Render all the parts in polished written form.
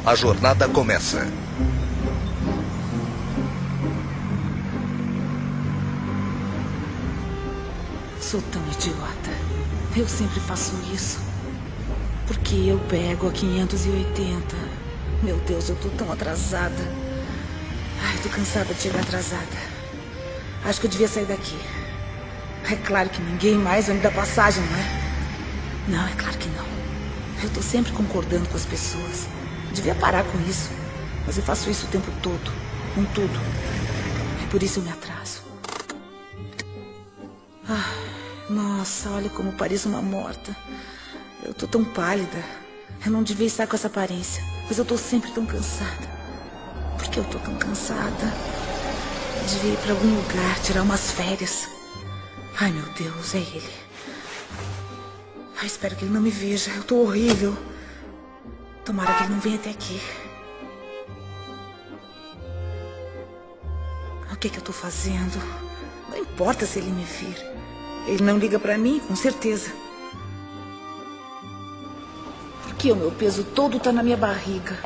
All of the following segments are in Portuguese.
A jornada começa. Sou tão idiota. Eu sempre faço isso. Porque eu pego a 580. Meu Deus, eu tô tão atrasada. Ai, tô cansada de chegar atrasada. Acho que eu devia sair daqui. É claro que ninguém mais vai me dar passagem, não é? Não, é claro que não. Eu tô sempre concordando com as pessoas. Devia parar com isso. Mas eu faço isso o tempo todo. Com tudo. É por isso eu me atraso. Nossa, olha como pareço uma morta. Eu tô tão pálida. Eu não devia estar com essa aparência. Mas eu tô sempre tão cansada. Por que eu tô tão cansada? Eu devia ir pra algum lugar, tirar umas férias. Ai, meu Deus, é ele. Ai, espero que ele não me veja. Eu tô horrível. Tomara que ele não venha até aqui. O que eu tô fazendo? Não importa se ele me vir. Ele não liga pra mim, com certeza. Por que o meu peso todo tá na minha barriga?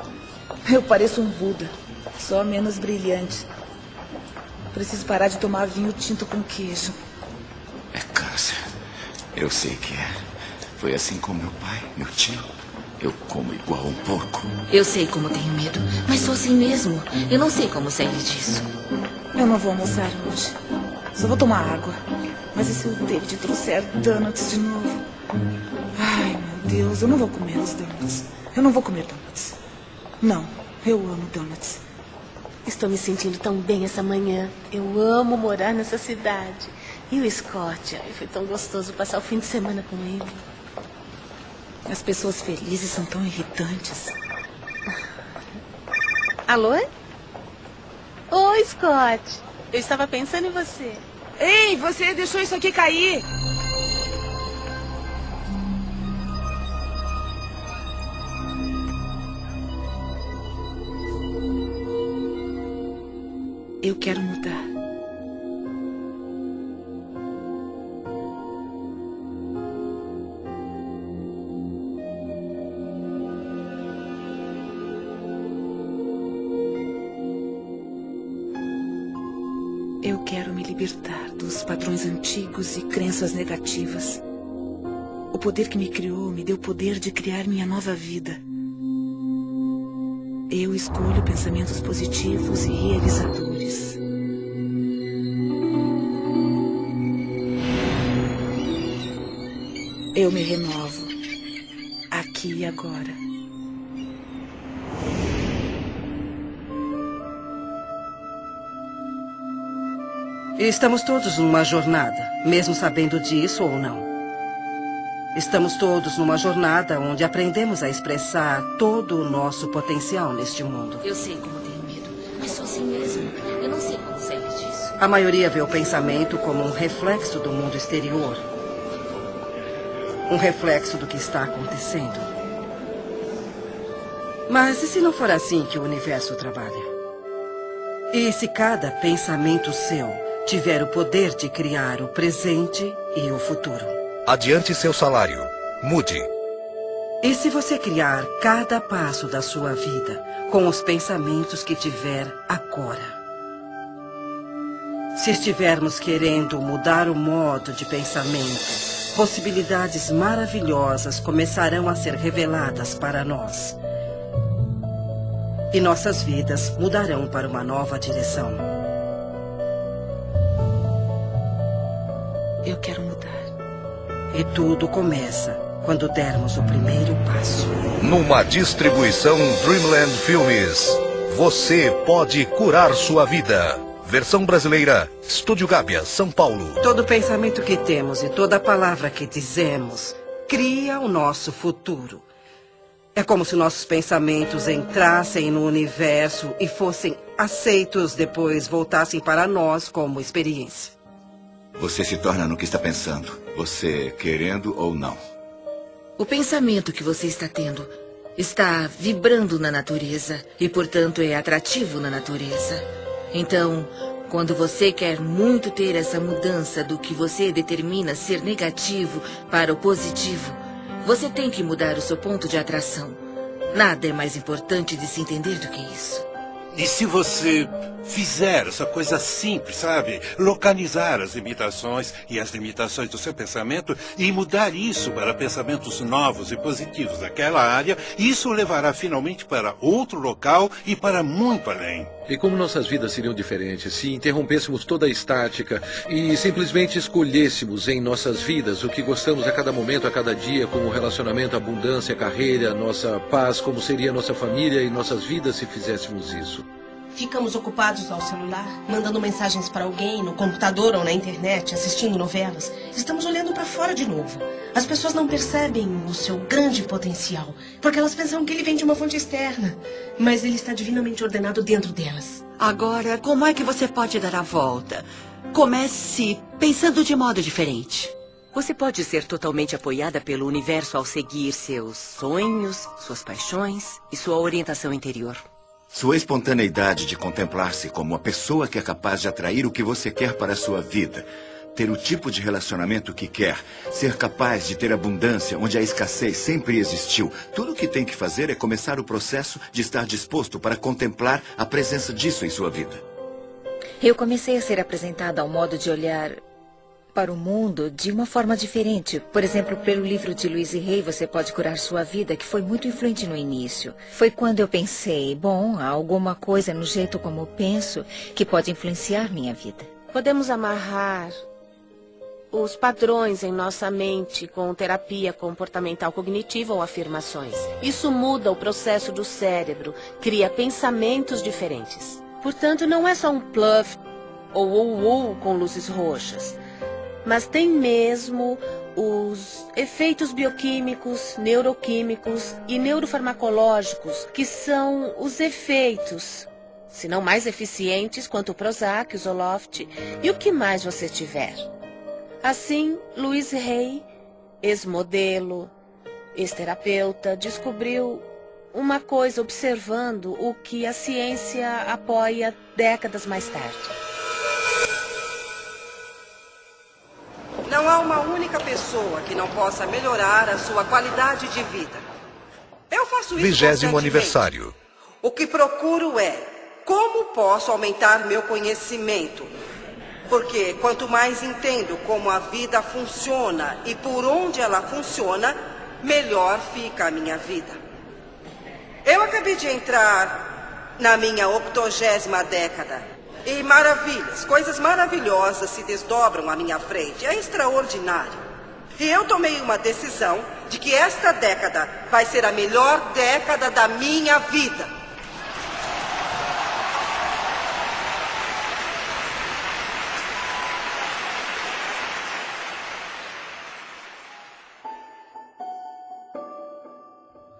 Eu pareço um Buda, só menos brilhante. Preciso parar de tomar vinho tinto com queijo. É câncer. Eu sei que é. Foi assim com meu pai, meu tio. Eu como igual um porco. Eu sei como tenho medo, mas sou assim mesmo. Eu não sei como sair disso. Eu não vou almoçar hoje. Só vou tomar água. Mas e se o David trouxer donuts de novo? Ai, meu Deus, eu não vou comer os donuts. Eu não vou comer donuts. Não, eu amo donuts. Estou me sentindo tão bem essa manhã. Eu amo morar nessa cidade. E o Scott? Ai, foi tão gostoso passar o fim de semana com ele. As pessoas felizes são tão irritantes. Alô? Oi, Scott. Eu estava pensando em você. Ei, você deixou isso aqui cair. Eu quero mudar. Eu quero me libertar dos padrões antigos e crenças negativas. O poder que me criou me deu o poder de criar minha nova vida. Eu escolho pensamentos positivos e realizadores. Eu me renovo, aqui e agora. Estamos todos numa jornada, mesmo sabendo disso ou não. Estamos todos numa jornada onde aprendemos a expressar todo o nosso potencial neste mundo. Eu sei como tenho medo, mas sou assim mesmo. Eu não sei como sair disso. A maioria vê o pensamento como um reflexo do mundo exterior. Um reflexo do que está acontecendo. Mas e se não for assim que o universo trabalha? E se cada pensamento seu tiver o poder de criar o presente e o futuro? Adiante seu salário. Mude. E se você criar cada passo da sua vida com os pensamentos que tiver agora? Se estivermos querendo mudar o modo de pensamento, possibilidades maravilhosas começarão a ser reveladas para nós. E nossas vidas mudarão para uma nova direção. Eu quero mudar. E tudo começa quando dermos o primeiro passo. Numa distribuição Dreamland Filmes. Você pode curar sua vida. Versão brasileira, Estúdio Gábia, São Paulo. Todo pensamento que temos e toda palavra que dizemos cria o nosso futuro. É como se nossos pensamentos entrassem no universo e fossem aceitos, depois voltassem para nós como experiência. Você se torna no que está pensando, você querendo ou não. O pensamento que você está tendo está vibrando na natureza e, portanto, é atrativo na natureza. Então, quando você quer muito ter essa mudança do que você determina ser negativo para o positivo, você tem que mudar o seu ponto de atração. Nada é mais importante de se entender do que isso. E se você fizer essa coisa simples, sabe? Localizar as limitações e as limitações do seu pensamento e mudar isso para pensamentos novos e positivos daquela área, isso o levará finalmente para outro local e para muito além. E como nossas vidas seriam diferentes se interrompêssemos toda a estática e simplesmente escolhêssemos em nossas vidas o que gostamos a cada momento, a cada dia, como relacionamento, abundância, carreira, nossa paz, como seria nossa família e nossas vidas se fizéssemos isso? Ficamos ocupados ao celular, mandando mensagens para alguém, no computador ou na internet, assistindo novelas. Estamos olhando para fora de novo. As pessoas não percebem o seu grande potencial, porque elas pensam que ele vem de uma fonte externa. Mas ele está divinamente ordenado dentro delas. Agora, como é que você pode dar a volta? Comece pensando de modo diferente. Você pode ser totalmente apoiada pelo universo ao seguir seus sonhos, suas paixões e sua orientação interior. Sua espontaneidade de contemplar-se como uma pessoa que é capaz de atrair o que você quer para a sua vida, ter o tipo de relacionamento que quer, ser capaz de ter abundância onde a escassez sempre existiu. Tudo o que tem que fazer é começar o processo de estar disposto para contemplar a presença disso em sua vida. Eu comecei a ser apresentada ao modo de olhar para o mundo de uma forma diferente. Por exemplo, pelo livro de Louise Hay, Você Pode Curar Sua Vida, que foi muito influente no início. Foi quando eu pensei, bom, há alguma coisa no jeito como eu penso que pode influenciar minha vida. Podemos amarrar os padrões em nossa mente com terapia comportamental cognitiva ou afirmações. Isso muda o processo do cérebro, cria pensamentos diferentes. Portanto, não é só um bluff ou com luzes roxas. Mas tem mesmo os efeitos bioquímicos, neuroquímicos e neurofarmacológicos, que são os efeitos, se não mais eficientes, quanto o Prozac, o Zoloft e o que mais você tiver. Assim, Louise Hay, ex-modelo, ex-terapeuta, descobriu uma coisa observando o que a ciência apoia décadas mais tarde. Não há uma única pessoa que não possa melhorar a sua qualidade de vida. Eu faço isso 20º aniversário. O que procuro é como posso aumentar meu conhecimento. Porque quanto mais entendo como a vida funciona e por onde ela funciona, melhor fica a minha vida. Eu acabei de entrar na minha 80ª década. E maravilhas, coisas maravilhosas se desdobram à minha frente. É extraordinário. E eu tomei uma decisão de que esta década vai ser a melhor década da minha vida.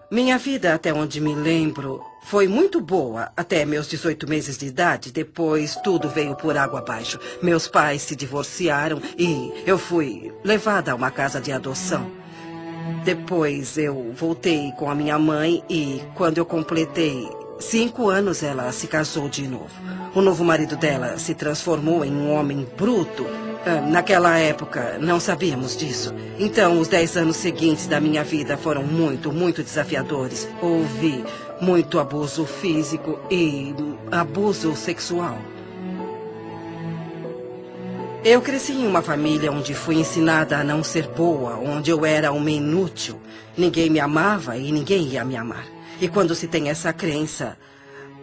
Minha vida, até onde me lembro, foi muito boa até meus 18 meses de idade. Depois, tudo veio por água abaixo. Meus pais se divorciaram e eu fui levada a uma casa de adoção. Depois, eu voltei com a minha mãe e, quando eu completei 5 anos, ela se casou de novo. O novo marido dela se transformou em um homem bruto. Naquela época, não sabíamos disso. Então, os 10 anos seguintes da minha vida foram muito, muito desafiadores. Houve muito abuso físico e abuso sexual. Eu cresci em uma família onde fui ensinada a não ser boa, onde eu era uma inútil. Ninguém me amava e ninguém ia me amar. E quando se tem essa crença,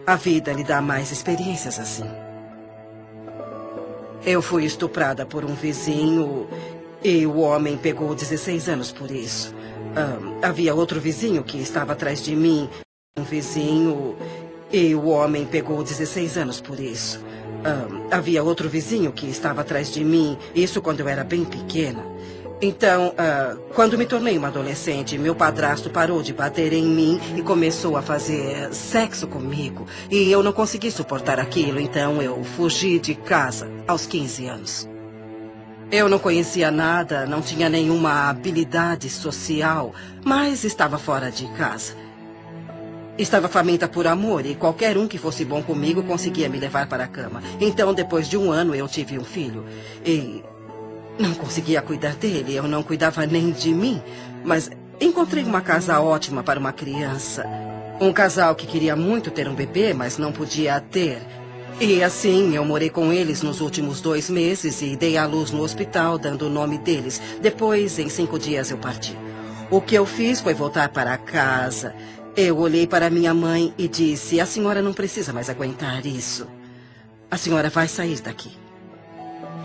a vida lhe dá mais experiências assim. Eu fui estuprada por um vizinho e o homem pegou 16 anos por isso. Havia outro vizinho que estava atrás de mim. Um vizinho e o homem pegou 16 anos por isso. Havia outro vizinho que estava atrás de mim. Isso quando eu era bem pequena. Então, quando me tornei uma adolescente, meu padrasto parou de bater em mim e começou a fazer sexo comigo. E eu não consegui suportar aquilo, então eu fugi de casa aos 15 anos. Eu não conhecia nada, não tinha nenhuma habilidade social, mas estava fora de casa. Estava faminta por amor e qualquer um que fosse bom comigo conseguia me levar para a cama. Então, depois de 1 ano, eu tive um filho e não conseguia cuidar dele, eu não cuidava nem de mim. Mas encontrei uma casa ótima para uma criança Um casal que queria muito ter um bebê, mas não podia ter. E assim, eu morei com eles nos últimos 2 meses e dei à luz no hospital, dando o nome deles. Depois, em 5 dias, eu parti. O que eu fiz foi voltar para casa. Eu olhei para minha mãe e disse: a senhora não precisa mais aguentar isso. A senhora vai sair daqui.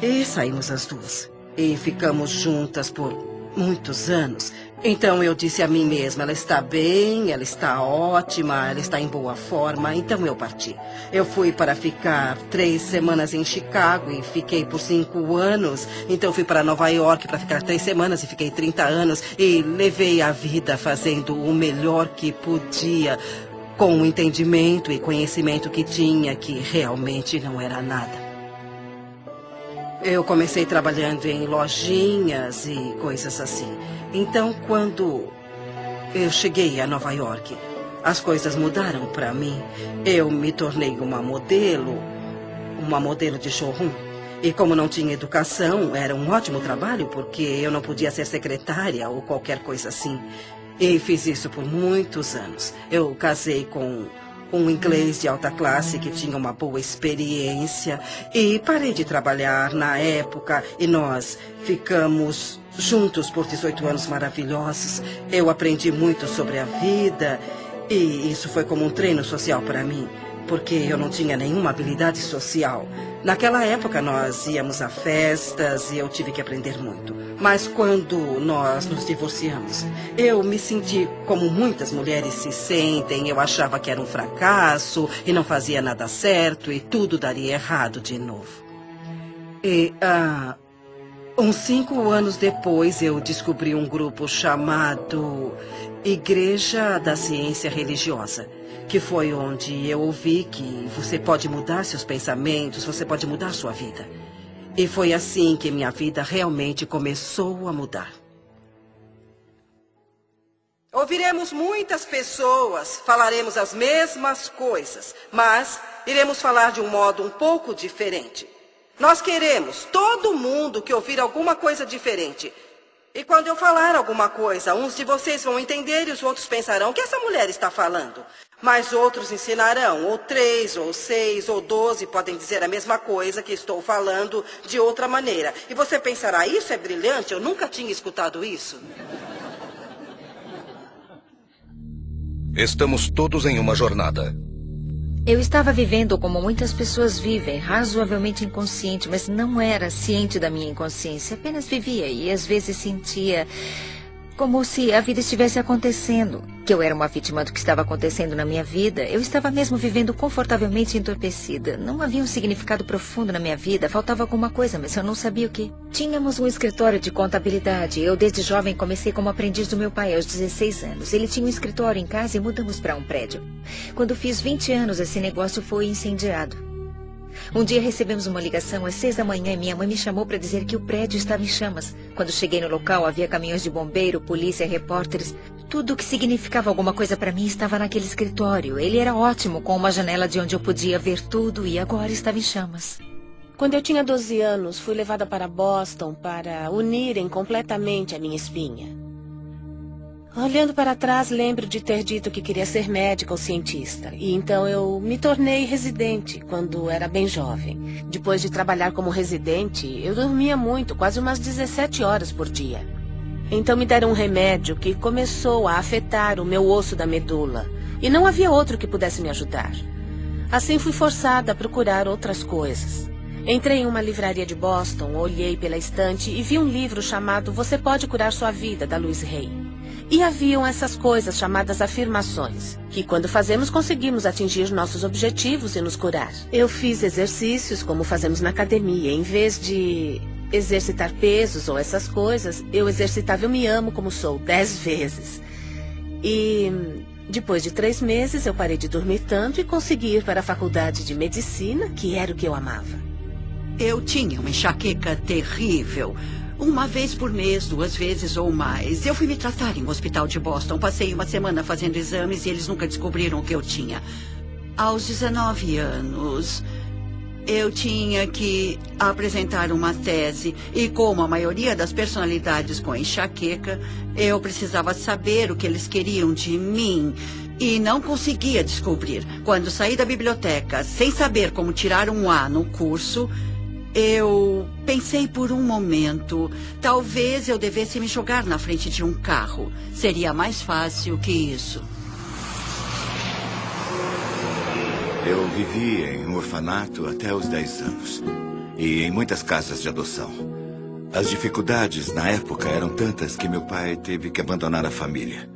E saímos as duas. E ficamos juntas por muitos anos. Então eu disse a mim mesma: ela está bem, ela está ótima, ela está em boa forma. Então eu parti. Eu fui para ficar 3 semanas em Chicago e fiquei por 5 anos. Então fui para Nova York para ficar 3 semanas e fiquei 30 anos. E levei a vida fazendo o melhor que podia, com o entendimento e conhecimento que tinha, que realmente não era nada. Eu comecei trabalhando em lojinhas e coisas assim. Então, quando eu cheguei a Nova York, as coisas mudaram para mim. Eu me tornei uma modelo de showroom. E como não tinha educação, era um ótimo trabalho, porque eu não podia ser secretária ou qualquer coisa assim. E fiz isso por muitos anos. Eu casei com um inglês de alta classe que tinha uma boa experiência. E parei de trabalhar na época e nós ficamos juntos por 18 anos maravilhosos. Eu aprendi muito sobre a vida e isso foi como um treino social para mim, porque eu não tinha nenhuma habilidade social. Naquela época nós íamos a festas e eu tive que aprender muito. Mas quando nós nos divorciamos, eu me senti como muitas mulheres se sentem. Eu achava que era um fracasso e não fazia nada certo e tudo daria errado de novo. E uns 5 anos depois eu descobri um grupo chamado Igreja da Ciência Religiosa, que foi onde eu ouvi que você pode mudar seus pensamentos, você pode mudar sua vida. E foi assim que minha vida realmente começou a mudar. Ouviremos muitas pessoas, falaremos as mesmas coisas, mas iremos falar de um modo um pouco diferente. Nós queremos todo mundo que ouvir alguma coisa diferente. E quando eu falar alguma coisa, uns de vocês vão entender e os outros pensarão: o que essa mulher está falando? Mas outros ensinarão, ou 3, ou 6, ou 12 podem dizer a mesma coisa que estou falando de outra maneira. E você pensará: isso é brilhante, eu nunca tinha escutado isso. Estamos todos em uma jornada. Eu estava vivendo como muitas pessoas vivem, razoavelmente inconsciente, mas não era ciente da minha inconsciência. Apenas vivia e às vezes sentia como se a vida estivesse acontecendo, que eu era uma vítima do que estava acontecendo na minha vida. Eu estava mesmo vivendo confortavelmente entorpecida. Não havia um significado profundo na minha vida, faltava alguma coisa, mas eu não sabia o que. Tínhamos um escritório de contabilidade. Eu, desde jovem, comecei como aprendiz do meu pai aos 16 anos. Ele tinha um escritório em casa e mudamos para um prédio. Quando fiz 20 anos, esse negócio foi incendiado. Um dia recebemos uma ligação às 6 da manhã e minha mãe me chamou para dizer que o prédio estava em chamas. Quando cheguei no local, havia caminhões de bombeiro, polícia, repórteres. Tudo o que significava alguma coisa para mim estava naquele escritório. Ele era ótimo, com uma janela de onde eu podia ver tudo e agora estava em chamas. Quando eu tinha 12 anos, fui levada para Boston para unirem completamente a minha espinha. Olhando para trás, lembro de ter dito que queria ser médica ou cientista. E então eu me tornei residente quando era bem jovem. Depois de trabalhar como residente, eu dormia muito, quase umas 17 horas por dia. Então me deram um remédio que começou a afetar o meu osso da medula. E não havia outro que pudesse me ajudar. Assim fui forçada a procurar outras coisas. Entrei em uma livraria de Boston, olhei pela estante e vi um livro chamado Você Pode Curar Sua Vida, da Louise Hay. E haviam essas coisas chamadas afirmações, que quando fazemos conseguimos atingir nossos objetivos e nos curar. Eu fiz exercícios como fazemos na academia. Em vez de exercitar pesos ou essas coisas, eu exercitava Eu Me Amo Como Sou 10 vezes. E depois de 3 meses eu parei de dormir tanto e consegui ir para a faculdade de medicina, que era o que eu amava. Eu tinha uma enxaqueca terrível. 1 vez por mês, 2 vezes ou mais. Eu fui me tratar em um hospital de Boston. Passei 1 semana fazendo exames e eles nunca descobriram o que eu tinha. Aos 19 anos, eu tinha que apresentar uma tese. E como a maioria das personalidades com enxaqueca, eu precisava saber o que eles queriam de mim. E não conseguia descobrir. Quando saí da biblioteca sem saber como tirar um A no curso, eu pensei por um momento, talvez eu devesse me jogar na frente de um carro. Seria mais fácil que isso. Eu vivi em um orfanato até os 10 anos. E em muitas casas de adoção. As dificuldades na época eram tantas que meu pai teve que abandonar a família.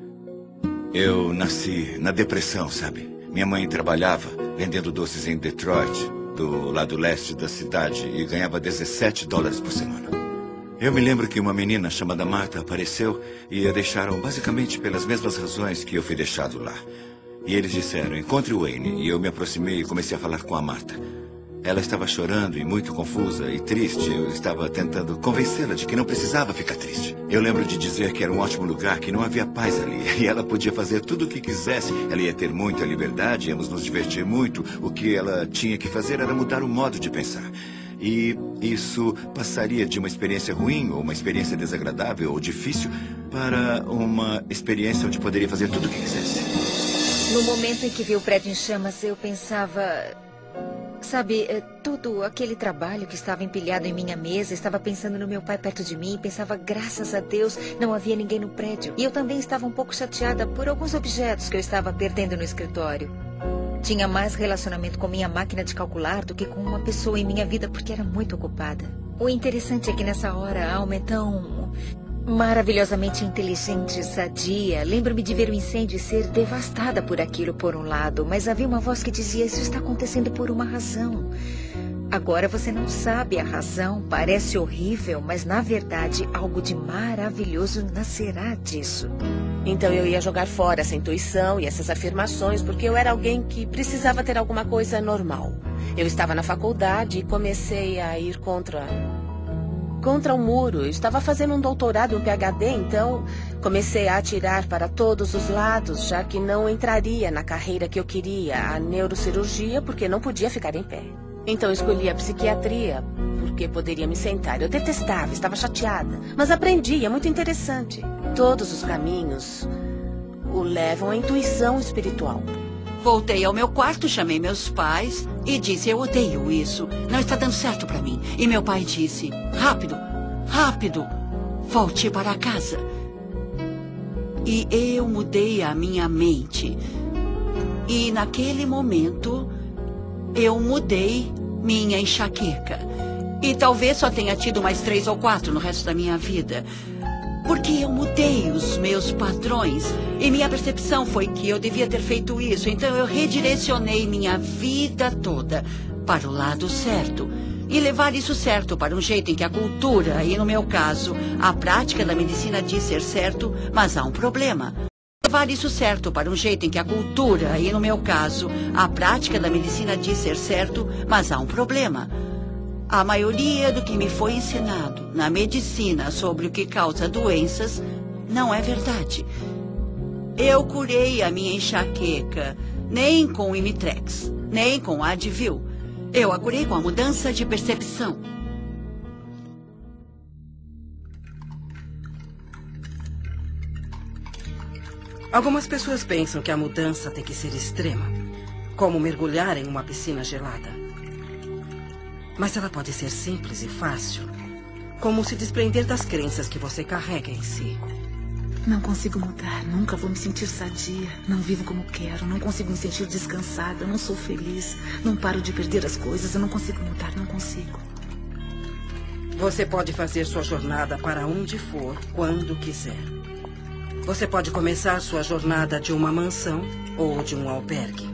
Eu nasci na depressão, sabe? Minha mãe trabalhava vendendo doces em Detroit, do lado leste da cidade, e ganhava $17 por semana. Eu me lembro que uma menina chamada Marta apareceu e a deixaram basicamente pelas mesmas razões que eu fui deixado lá. E eles disseram, encontre o Wayne. E eu me aproximei e comecei a falar com a Marta. Ela estava chorando e muito confusa e triste. Eu estava tentando convencê-la de que não precisava ficar triste. Eu lembro de dizer que era um ótimo lugar, que não havia paz ali. E ela podia fazer tudo o que quisesse. Ela ia ter muita liberdade, íamos nos divertir muito. O que ela tinha que fazer era mudar o modo de pensar. E isso passaria de uma experiência ruim, ou uma experiência desagradável ou difícil, para uma experiência onde poderia fazer tudo o que quisesse. No momento em que vi o prédio em chamas, eu pensava... Sabe, todo aquele trabalho que estava empilhado em minha mesa, estava pensando no meu pai perto de mim, pensava, graças a Deus, não havia ninguém no prédio. E eu também estava um pouco chateada por alguns objetos que eu estava perdendo no escritório. Tinha mais relacionamento com minha máquina de calcular do que com uma pessoa em minha vida, porque era muito ocupada. O interessante é que nessa hora, a alma é tão... maravilhosamente inteligente, sadia. Lembro-me de ver o incêndio e ser devastada por aquilo por um lado, mas havia uma voz que dizia, isso está acontecendo por uma razão. Agora você não sabe a razão, parece horrível, mas na verdade algo de maravilhoso nascerá disso. Então eu ia jogar fora essa intuição e essas afirmações, porque eu era alguém que precisava ter alguma coisa normal. Eu estava na faculdade e comecei a ir contra o muro. Eu estava fazendo um doutorado, um PhD, então comecei a atirar para todos os lados, já que não entraria na carreira que eu queria, a neurocirurgia, porque não podia ficar em pé. Então escolhi a psiquiatria, porque poderia me sentar. Eu detestava, estava chateada, mas aprendi, é muito interessante. Todos os caminhos o levam à intuição espiritual. Voltei ao meu quarto, chamei meus pais e disse, eu odeio isso, não está dando certo para mim. E meu pai disse, rápido, rápido, volte para casa. E eu mudei a minha mente. E naquele momento, eu mudei minha enxaqueca. E talvez só tenha tido mais 3 ou 4 no resto da minha vida. Porque eu mudei os meus padrões. E minha percepção foi que eu devia ter feito isso. Então eu redirecionei minha vida toda para o lado certo. E levar isso certo para um jeito em que a cultura, e no meu caso, a prática da medicina diz ser certo, mas há um problema. Levar isso certo para um jeito em que a cultura, e no meu caso, a prática da medicina diz ser certo, mas há um problema. A maioria do que me foi ensinado na medicina sobre o que causa doenças não é verdade. Eu curei a minha enxaqueca nem com Imitrex, nem com Advil. Eu a curei com a mudança de percepção. Algumas pessoas pensam que a mudança tem que ser extrema, como mergulhar em uma piscina gelada. Mas ela pode ser simples e fácil, como se desprender das crenças que você carrega em si. Não consigo mudar, nunca vou me sentir sadia. Não vivo como quero, não consigo me sentir descansada, não sou feliz. Não paro de perder as coisas, eu não consigo mudar, não consigo. Você pode fazer sua jornada para onde for, quando quiser. Você pode começar sua jornada de uma mansão ou de um albergue.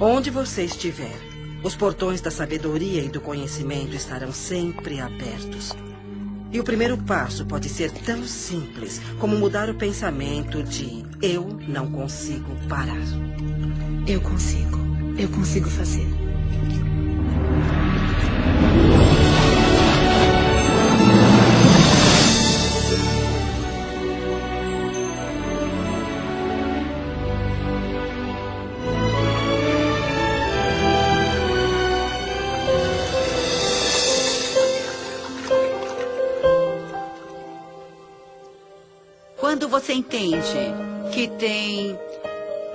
Onde você estiver, os portões da sabedoria e do conhecimento estarão sempre abertos. E o primeiro passo pode ser tão simples como mudar o pensamento de eu não consigo parar. Eu consigo fazer. Quando você entende que tem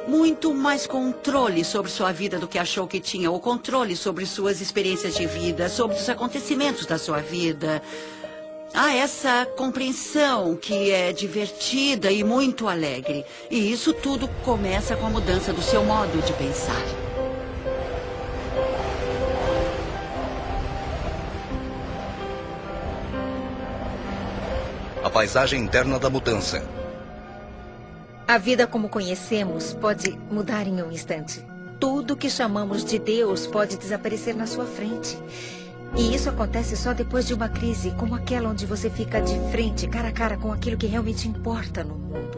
muito mais controle sobre sua vida do que achou que tinha, ou controle sobre suas experiências de vida, sobre os acontecimentos da sua vida. Há essa compreensão que é divertida e muito alegre. E isso tudo começa com a mudança do seu modo de pensar. A paisagem interna da mudança. A vida como conhecemos pode mudar em um instante. Tudo que chamamos de Deus pode desaparecer na sua frente. E isso acontece só depois de uma crise como aquela onde você fica de frente, cara a cara com aquilo que realmente importa no mundo.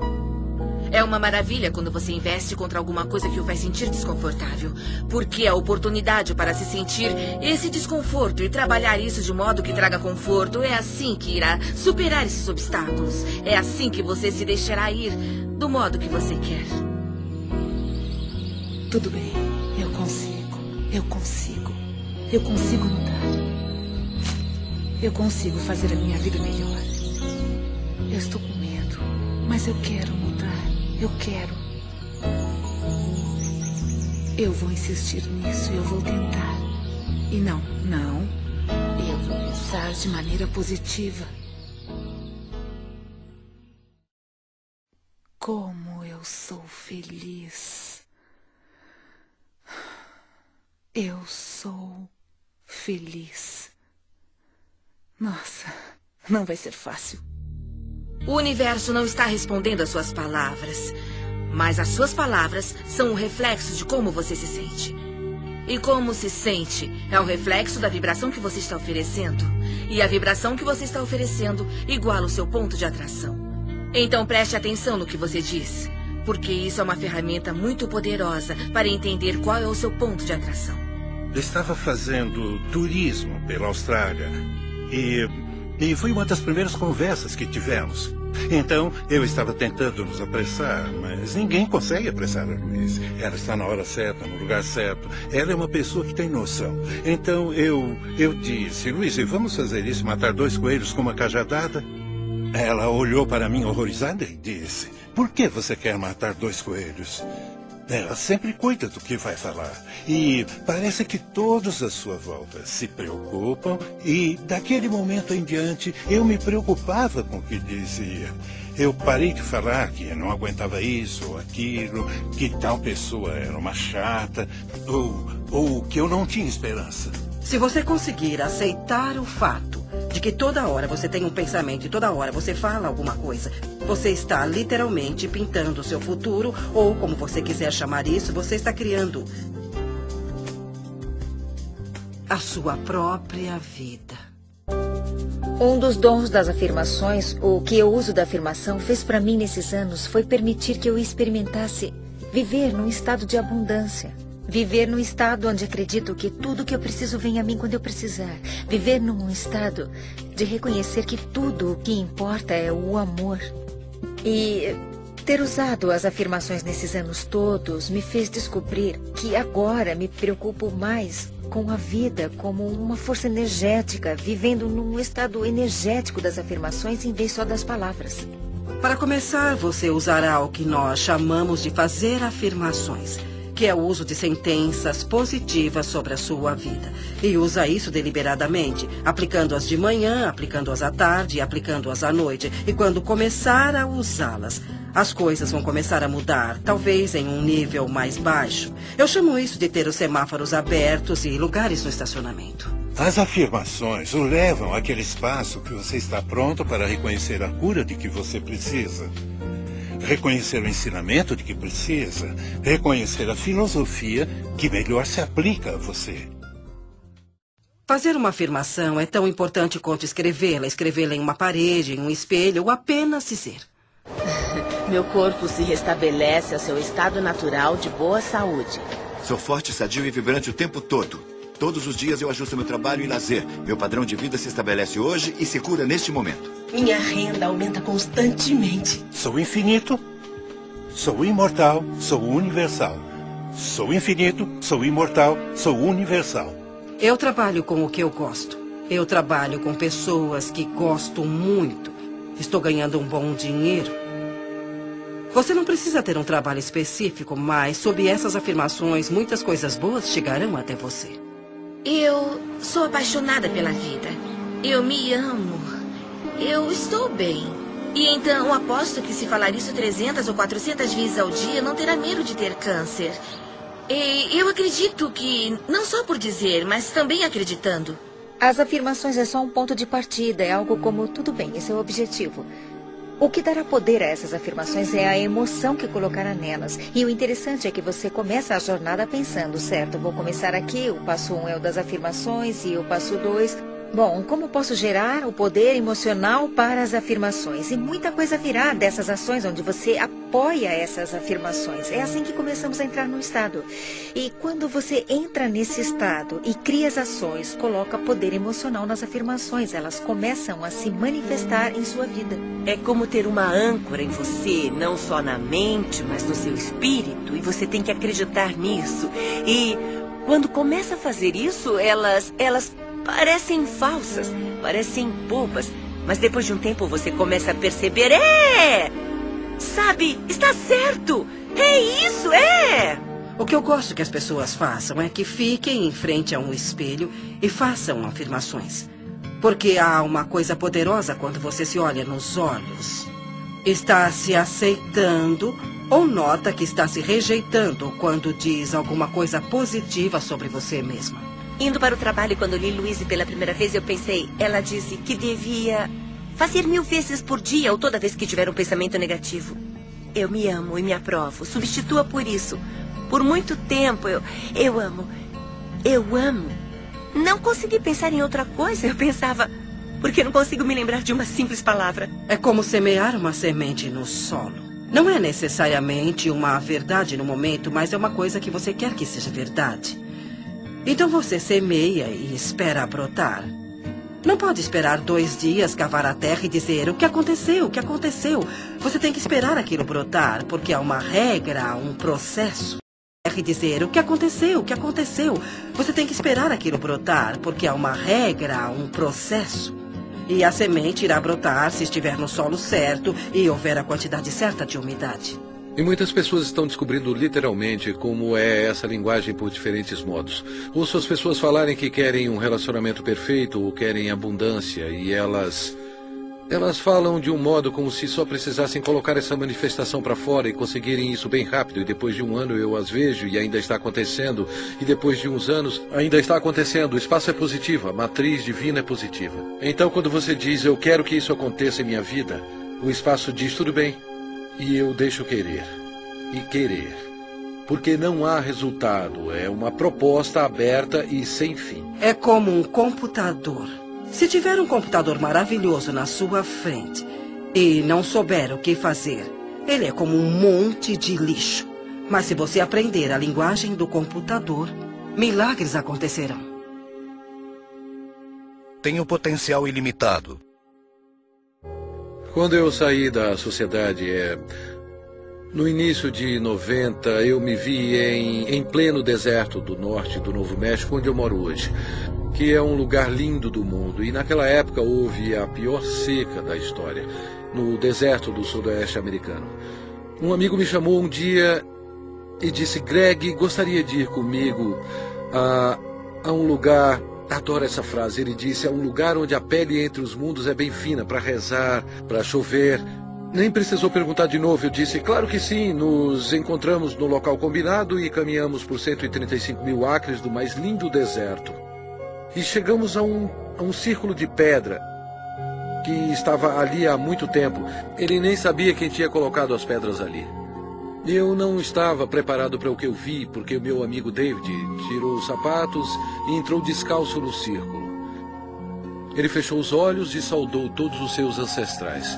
É uma maravilha quando você investe contra alguma coisa que o faz sentir desconfortável. Porque a oportunidade para se sentir esse desconforto e trabalhar isso de modo que traga conforto é assim que irá superar esses obstáculos. É assim que você se deixará ir do modo que você quer. Tudo bem, eu consigo. Eu consigo mudar. Eu consigo fazer a minha vida melhor. Eu estou com medo, mas eu quero mudar. Eu quero. Eu vou insistir nisso e eu vou tentar. E não. Eu vou pensar de maneira positiva. Como eu sou feliz. Eu sou feliz. Nossa, não vai ser fácil. O universo não está respondendo às suas palavras, mas as suas palavras são o reflexo de como você se sente. E como se sente é o reflexo da vibração que você está oferecendo. E a vibração que você está oferecendo iguala o seu ponto de atração. Então preste atenção no que você diz, porque isso é uma ferramenta muito poderosa para entender qual é o seu ponto de atração. Eu estava fazendo turismo pela Austrália e foi uma das primeiras conversas que tivemos. Então, eu estava tentando nos apressar, mas ninguém consegue apressar a Louise. Ela está na hora certa, no lugar certo. Ela é uma pessoa que tem noção. Então, eu disse, Louise, vamos fazer isso, matar 2 coelhos com uma cajadada? Ela olhou para mim horrorizada e disse, por que você quer matar 2 coelhos? Ela sempre cuida do que vai falar. E parece que todos à sua volta se preocupam. E daquele momento em diante, eu me preocupava com o que dizia. Eu parei de falar que não aguentava isso ou aquilo, que tal pessoa era uma chata, ou que eu não tinha esperança. Se você conseguir aceitar o fato de que toda hora você tem um pensamento e toda hora você fala alguma coisa, você está literalmente pintando o seu futuro, ou como você quiser chamar isso, você está criando a sua própria vida. Um dos dons das afirmações, o que eu uso da afirmação, fez para mim nesses anos foi permitir que eu experimentasse viver num estado de abundância. Viver num estado onde acredito que tudo que eu preciso vem a mim quando eu precisar. Viver num estado de reconhecer que tudo o que importa é o amor. E ter usado as afirmações nesses anos todos me fez descobrir que agora me preocupo mais com a vida como uma força energética, vivendo num estado energético das afirmações em vez só das palavras. Para começar, você usará o que nós chamamos de fazer afirmações, que é o uso de sentenças positivas sobre a sua vida. E usa isso deliberadamente, aplicando-as de manhã, aplicando-as à tarde e aplicando-as à noite. E quando começar a usá-las, as coisas vão começar a mudar, talvez em um nível mais baixo. Eu chamo isso de ter os semáforos abertos e lugares no estacionamento. As afirmações o levam àquele espaço que você está pronto para reconhecer a cura de que você precisa. Reconhecer o ensinamento de que precisa, reconhecer a filosofia que melhor se aplica a você. Fazer uma afirmação é tão importante quanto escrevê-la em uma parede, em um espelho, ou apenas dizer. Meu corpo se restabelece ao seu estado natural de boa saúde. Sou forte, sadio e vibrante o tempo todo. Todos os dias eu ajusto meu trabalho e lazer. Meu padrão de vida se estabelece hoje e se cura neste momento. Minha renda aumenta constantemente. Sou infinito, sou imortal, sou universal. Sou infinito, sou imortal, sou universal. Eu trabalho com o que eu gosto. Eu trabalho com pessoas que gosto muito. Estou ganhando um bom dinheiro. Você não precisa ter um trabalho específico, mas sob essas afirmações, muitas coisas boas chegarão até você. Eu sou apaixonada pela vida. Eu me amo. Eu estou bem. E então aposto que se falar isso 300 ou 400 vezes ao dia, não terá medo de ter câncer. E eu acredito que, não só por dizer, mas também acreditando. As afirmações é só um ponto de partida, é algo como, tudo bem, esse é o objetivo. O que dará poder a essas afirmações é a emoção que colocará nelas. E o interessante é que você começa a jornada pensando, certo, vou começar aqui, o passo 1 é o das afirmações e o passo 2... Bom, como posso gerar o poder emocional para as afirmações? E muita coisa virá dessas ações onde você apoia essas afirmações. É assim que começamos a entrar no estado. E quando você entra nesse estado e cria as ações, coloca poder emocional nas afirmações. Elas começam a se manifestar em sua vida. É como ter uma âncora em você, não só na mente, mas no seu espírito. E você tem que acreditar nisso. E quando começa a fazer isso, elas parecem falsas, parecem bobas, mas depois de um tempo você começa a perceber, sabe, está certo, é isso, O que eu gosto que as pessoas façam é que fiquem em frente a um espelho e façam afirmações. Porque há uma coisa poderosa quando você se olha nos olhos. Está se aceitando ou nota que está se rejeitando quando diz alguma coisa positiva sobre você mesma. Indo para o trabalho, quando li Louise pela primeira vez, eu pensei, ela disse que devia fazer 1000 vezes por dia ou toda vez que tiver um pensamento negativo. Eu me amo e me aprovo. Substitua por isso. Por muito tempo, eu amo. Eu amo. Não consegui pensar em outra coisa. Eu pensava, porque não consigo me lembrar de uma simples palavra. É como semear uma semente no solo. Não é necessariamente uma verdade no momento, mas é uma coisa que você quer que seja verdade. Então você semeia e espera brotar. Não pode esperar 2 dias, cavar a terra e dizer o que aconteceu, o que aconteceu. Você tem que esperar aquilo brotar, porque há uma regra, há um processo. E dizer o que aconteceu, o que aconteceu. Você tem que esperar aquilo brotar, porque há uma regra, há um processo. E a semente irá brotar se estiver no solo certo e houver a quantidade certa de umidade. E muitas pessoas estão descobrindo literalmente como é essa linguagem por diferentes modos. Ouço as pessoas falarem que querem um relacionamento perfeito ou querem abundância e elas falam de um modo como se só precisassem colocar essa manifestação para fora e conseguirem isso bem rápido. E depois de um ano eu as vejo e ainda está acontecendo. E depois de uns anos ainda está acontecendo. O espaço é positivo, a matriz divina é positiva. Então quando você diz eu quero que isso aconteça em minha vida, o espaço diz tudo bem. E eu deixo querer. E querer. Porque não há resultado. É uma proposta aberta e sem fim. É como um computador. Se tiver um computador maravilhoso na sua frente e não souber o que fazer, ele é como um monte de lixo. Mas se você aprender a linguagem do computador, milagres acontecerão. Tenho potencial ilimitado. Quando eu saí da sociedade, no início de 90, eu me vi em pleno deserto do norte do Novo México, onde eu moro hoje, que é um lugar lindo do mundo. E naquela época houve a pior seca da história, no deserto do sudoeste americano. Um amigo me chamou um dia e disse, Greg, gostaria de ir comigo a um lugar... Adoro essa frase. Ele disse, é um lugar onde a pele entre os mundos é bem fina, para rezar, para chover. Nem precisou perguntar de novo. Eu disse, claro que sim. Nos encontramos no local combinado e caminhamos por 135 mil acres do mais lindo deserto. E chegamos a um círculo de pedra que estava ali há muito tempo. Ele nem sabia quem tinha colocado as pedras ali. Eu não estava preparado para o que eu vi, porque o meu amigo David tirou os sapatos e entrou descalço no círculo. Ele fechou os olhos e saudou todos os seus ancestrais.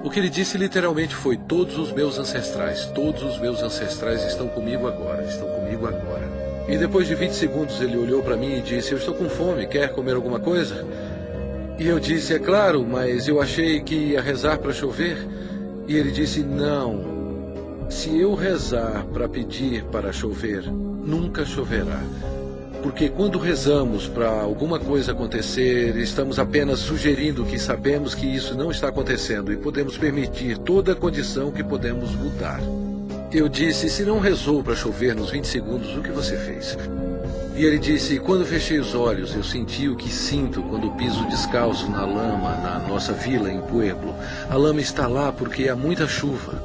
O que ele disse literalmente foi, todos os meus ancestrais estão comigo agora, E depois de 20 segundos ele olhou para mim e disse, eu estou com fome, quer comer alguma coisa? E eu disse, é claro, mas eu achei que ia rezar para chover. E ele disse, não. Se eu rezar para pedir para chover, nunca choverá. Porque quando rezamos para alguma coisa acontecer, estamos apenas sugerindo que sabemos que isso não está acontecendo e podemos permitir toda a condição que podemos mudar. Eu disse, se não rezou para chover nos 20 segundos, o que você fez? E ele disse, quando fechei os olhos, eu senti o que sinto quando piso descalço na lama, na nossa vila em Pueblo. A lama está lá porque há muita chuva.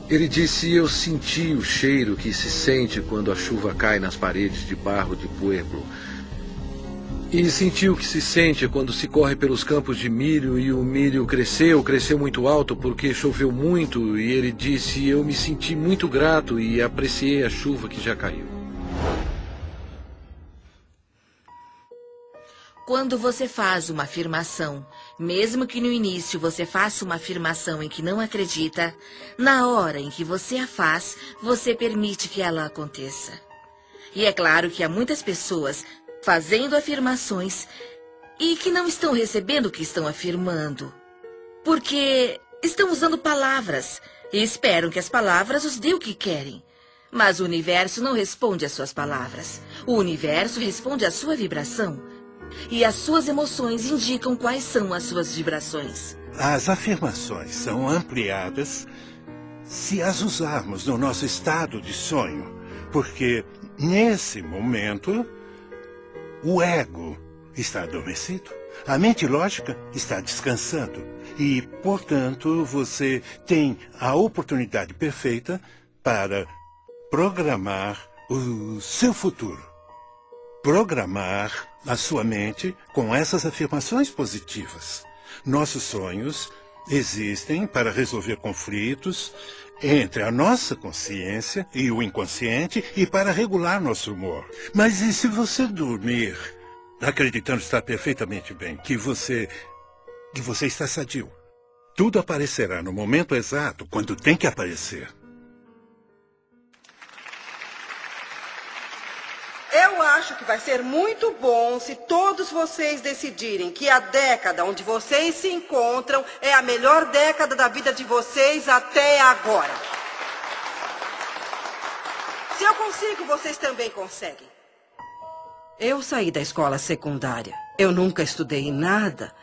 Ele disse, eu senti o cheiro que se sente quando a chuva cai nas paredes de barro de Pueblo. E senti o que se sente quando se corre pelos campos de milho e o milho cresceu muito alto porque choveu muito. E ele disse, eu me senti muito grato e apreciei a chuva que já caiu. Quando você faz uma afirmação, mesmo que no início você faça uma afirmação em que não acredita, na hora em que você a faz, você permite que ela aconteça. E é claro que há muitas pessoas fazendo afirmações e que não estão recebendo o que estão afirmando, porque estão usando palavras e esperam que as palavras os dê o que querem. Mas o universo não responde às suas palavras. O universo responde à sua vibração. E as suas emoções indicam quais são as suas vibrações. As afirmações são ampliadas se as usarmos no nosso estado de sonho, porque nesse momento o ego está adormecido, a mente lógica está descansando e, portanto, você tem a oportunidade perfeita para programar o seu futuro. Programar a sua mente com essas afirmações positivas. Nossos sonhos existem para resolver conflitos entre a nossa consciência e o inconsciente e para regular nosso humor. Mas e se você dormir acreditando estar perfeitamente bem, que você está sadio? Tudo aparecerá no momento exato, quando tem que aparecer. Eu acho que vai ser muito bom se todos vocês decidirem que a década onde vocês se encontram é a melhor década da vida de vocês até agora. Se eu consigo, vocês também conseguem. Eu saí da escola secundária. Eu nunca estudei nada.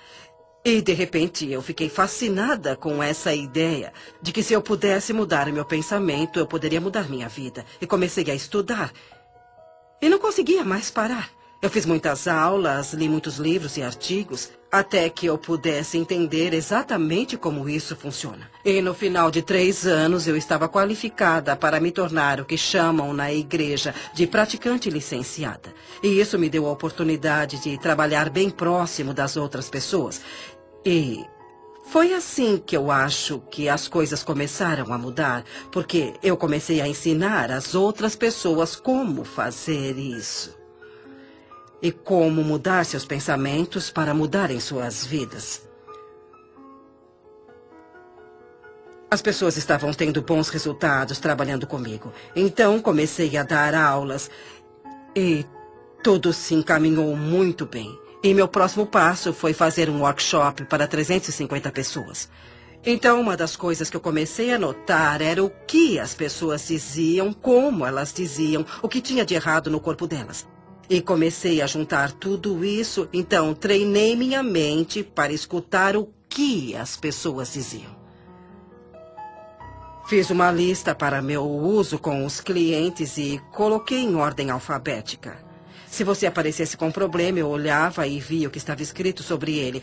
E, de repente, eu fiquei fascinada com essa ideia de que se eu pudesse mudar meu pensamento, eu poderia mudar minha vida. E comecei a estudar. E não conseguia mais parar. Eu fiz muitas aulas, li muitos livros e artigos, até que eu pudesse entender exatamente como isso funciona. E no final de 3 anos, eu estava qualificada para me tornar o que chamam na igreja de praticante licenciada. E isso me deu a oportunidade de trabalhar bem próximo das outras pessoas. E foi assim que eu acho que as coisas começaram a mudar, porque eu comecei a ensinar as outras pessoas como fazer isso. E como mudar seus pensamentos para mudarem suas vidas. As pessoas estavam tendo bons resultados trabalhando comigo. Então comecei a dar aulas e tudo se encaminhou muito bem. E meu próximo passo foi fazer um workshop para 350 pessoas. Então, uma das coisas que eu comecei a notar era o que as pessoas diziam, como elas diziam, o que tinha de errado no corpo delas. E comecei a juntar tudo isso, então treinei minha mente para escutar o que as pessoas diziam. Fiz uma lista para meu uso com os clientes e coloquei em ordem alfabética. Se você aparecesse com um problema, eu olhava e via o que estava escrito sobre ele.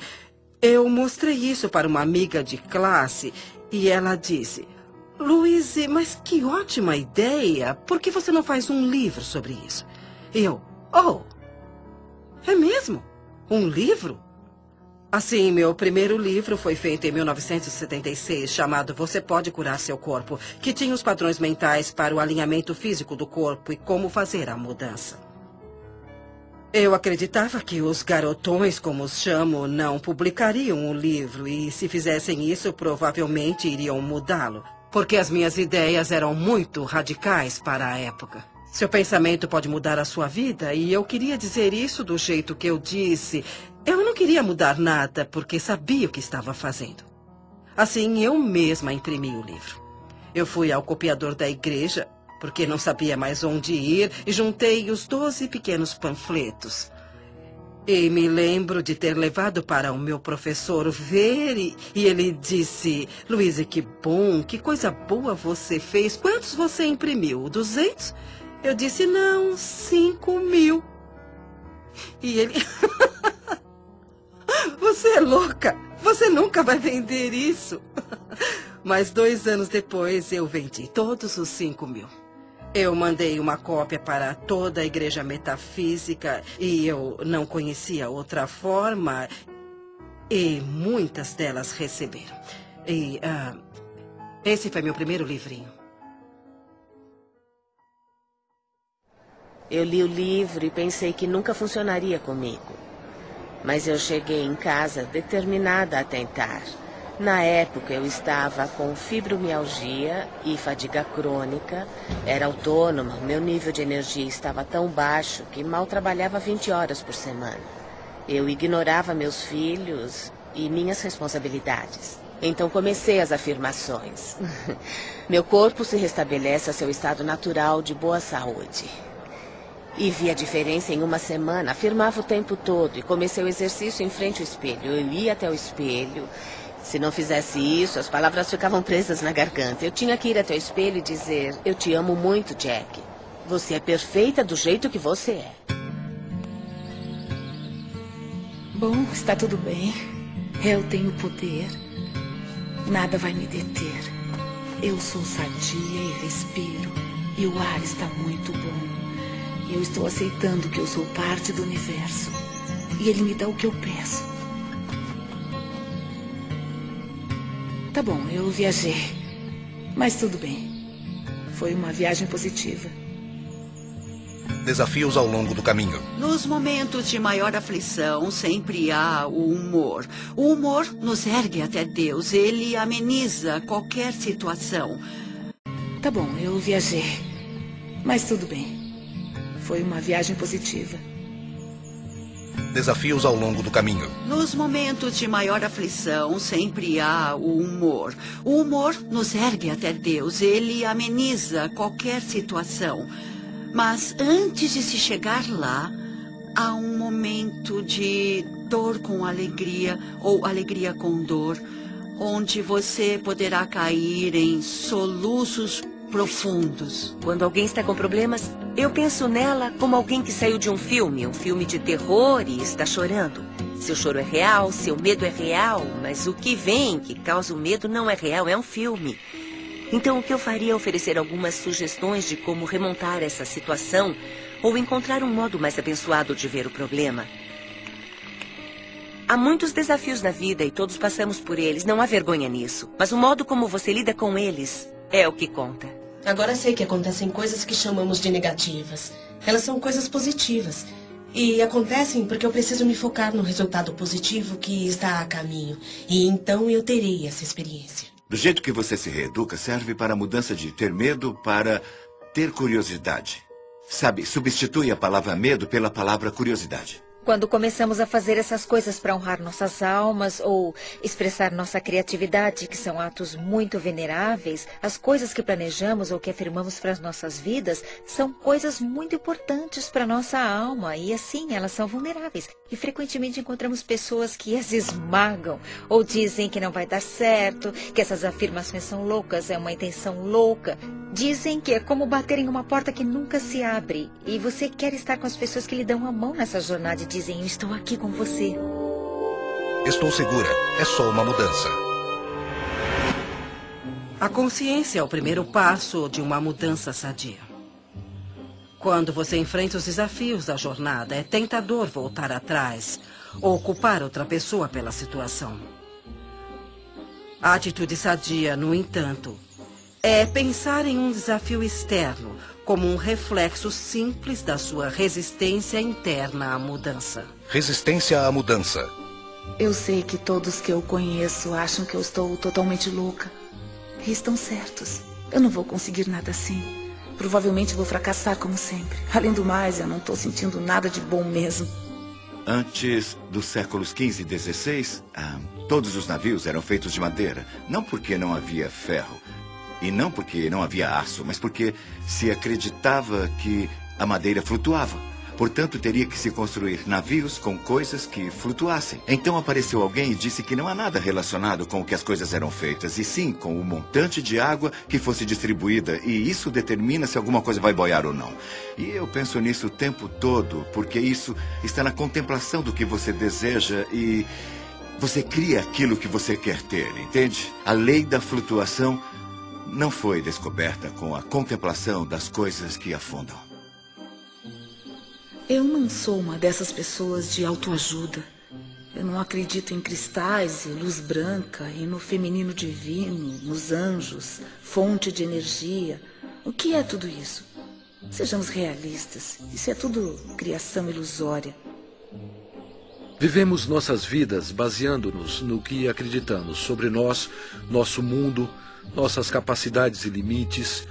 Eu mostrei isso para uma amiga de classe e ela disse: Louise, mas que ótima ideia! Por que você não faz um livro sobre isso? E eu, oh, é mesmo? Um livro? Assim, meu primeiro livro foi feito em 1976, chamado Você Pode Curar Seu Corpo, que tinha os padrões mentais para o alinhamento físico do corpo e como fazer a mudança. Eu acreditava que os garotões, como os chamo, não publicariam o livro e, se fizessem isso, provavelmente iriam mudá-lo, porque as minhas ideias eram muito radicais para a época. Seu pensamento pode mudar a sua vida e eu queria dizer isso do jeito que eu disse. Eu não queria mudar nada porque sabia o que estava fazendo. Assim, eu mesma imprimi o livro. Eu fui ao copiador da igreja porque não sabia mais onde ir, e juntei os 12 pequenos panfletos. E me lembro de ter levado para o meu professor ver, e ele disse: Luísa, que bom, que coisa boa você fez. Quantos você imprimiu? 200? Eu disse: não, 5.000. E ele... Você é louca, você nunca vai vender isso. Mas 2 anos depois eu vendi todos os 5.000. Eu mandei uma cópia para toda a igreja metafísica e eu não conhecia outra forma, e muitas delas receberam. E esse foi meu primeiro livrinho. Eu li o livro e pensei que nunca funcionaria comigo. Mas eu cheguei em casa determinada a tentar. Na época, eu estava com fibromialgia e fadiga crônica, era autônoma, meu nível de energia estava tão baixo que mal trabalhava 20 horas por semana. Eu ignorava meus filhos e minhas responsabilidades. Então comecei as afirmações. Meu corpo se restabelece ao seu estado natural de boa saúde. E vi a diferença em uma semana, afirmava o tempo todo e comecei o exercício em frente ao espelho. Eu ia até o espelho. Se não fizesse isso, as palavras ficavam presas na garganta. Eu tinha que ir até o espelho e dizer: eu te amo muito, Jack. Você é perfeita do jeito que você é. Bom, está tudo bem. Eu tenho poder. Nada vai me deter. Eu sou sadia e respiro. E o ar está muito bom. E eu estou aceitando que eu sou parte do universo. E ele me dá o que eu peço. Tá bom, eu viajei. Mas tudo bem. Foi uma viagem positiva. Desafios ao longo do caminho. Nos momentos de maior aflição, sempre há o humor. O humor nos ergue até Deus. Ele ameniza qualquer situação. Tá bom, eu viajei. Mas tudo bem. Foi uma viagem positiva. Desafios ao longo do caminho. Nos momentos de maior aflição, sempre há o humor. O humor nos ergue até Deus. Ele ameniza qualquer situação. Mas antes de se chegar lá, há um momento de dor com alegria ou alegria com dor, onde você poderá cair em soluços profundos. Quando alguém está com problemas, eu penso nela como alguém que saiu de um filme de terror e está chorando. Seu choro é real, seu medo é real, mas o que vem, que causa o medo, não é real, é um filme. Então o que eu faria é oferecer algumas sugestões de como remontar essa situação ou encontrar um modo mais abençoado de ver o problema. Há muitos desafios na vida e todos passamos por eles, não há vergonha nisso. Mas o modo como você lida com eles é o que conta. Agora sei que acontecem coisas que chamamos de negativas. Elas são coisas positivas. E acontecem porque eu preciso me focar no resultado positivo que está a caminho. E então eu terei essa experiência. Do jeito que você se reeduca, serve para a mudança de ter medo para ter curiosidade. Sabe, substitui a palavra medo pela palavra curiosidade. Quando começamos a fazer essas coisas para honrar nossas almas ou expressar nossa criatividade, que são atos muito veneráveis, as coisas que planejamos ou que afirmamos para as nossas vidas são coisas muito importantes para nossa alma e assim elas são vulneráveis. E frequentemente encontramos pessoas que as esmagam ou dizem que não vai dar certo, que essas afirmações são loucas, é uma intenção louca. Dizem que é como bater em uma porta que nunca se abre e você quer estar com as pessoas que lhe dão a mão nessa jornada e dizem: eu estou aqui com você. Estou segura, é só uma mudança. A consciência é o primeiro passo de uma mudança sadia. Quando você enfrenta os desafios da jornada, é tentador voltar atrás ou culpar outra pessoa pela situação. A atitude sadia, no entanto, é pensar em um desafio externo como um reflexo simples da sua resistência interna à mudança. Resistência à mudança. Eu sei que todos que eu conheço acham que eu estou totalmente louca. E estão certos. Eu não vou conseguir nada assim. Provavelmente vou fracassar como sempre. Além do mais, eu não estou sentindo nada de bom mesmo. Antes dos séculos XV e XVI, todos os navios eram feitos de madeira. Não porque não havia ferro, E não porque não havia aço, mas porque se acreditava que a madeira flutuava. Portanto, teria que se construir navios com coisas que flutuassem. Então apareceu alguém e disse que não há nada relacionado com o que as coisas eram feitas, e sim com o montante de água que fosse distribuída, e isso determina se alguma coisa vai boiar ou não. E eu penso nisso o tempo todo, porque isso está na contemplação do que você deseja e você cria aquilo que você quer ter, entende? A lei da flutuação não foi descoberta com a contemplação das coisas que afundam. Eu não sou uma dessas pessoas de autoajuda. Eu não acredito em cristais e luz branca, e no feminino divino, nos anjos, fonte de energia. O que é tudo isso? Sejamos realistas. Isso é tudo criação ilusória. Vivemos nossas vidas baseando-nos no que acreditamos sobre nós, nosso mundo, nossas capacidades e limites,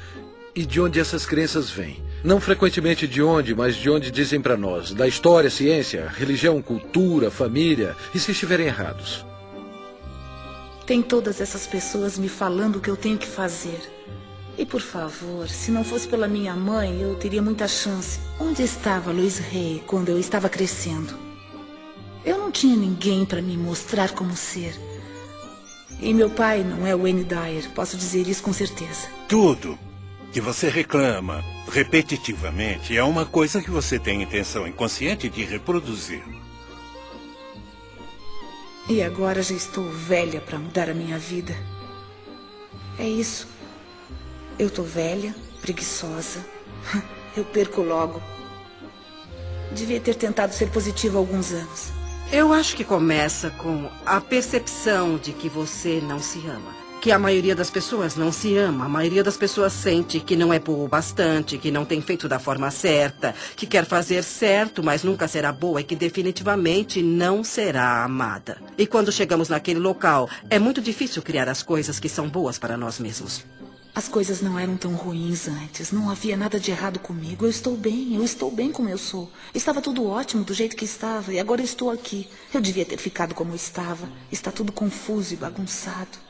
e de onde essas crenças vêm. Não frequentemente de onde, mas de onde dizem para nós. Da história, ciência, religião, cultura, família. E se estiverem errados? Tem todas essas pessoas me falando o que eu tenho que fazer. E por favor, se não fosse pela minha mãe, eu teria muita chance. Onde estava Louise Hay quando eu estava crescendo? Eu não tinha ninguém para me mostrar como ser. E meu pai não é o Wayne Dyer, posso dizer isso com certeza. Tudo que você reclama repetitivamente é uma coisa que você tem intenção inconsciente de reproduzir. E agora já estou velha para mudar a minha vida. É isso. Eu tô velha, preguiçosa. Eu perco logo. Devia ter tentado ser positiva há alguns anos. Eu acho que começa com a percepção de que você não se ama. Que a maioria das pessoas não se ama. A maioria das pessoas sente que não é boa o bastante, que não tem feito da forma certa, que quer fazer certo, mas nunca será boa e que definitivamente não será amada. E quando chegamos naquele local, é muito difícil criar as coisas que são boas para nós mesmos. As coisas não eram tão ruins antes. Não havia nada de errado comigo. Eu estou bem como eu sou. Estava tudo ótimo do jeito que estava e agora eu estou aqui. Eu devia ter ficado como estava. Está tudo confuso e bagunçado.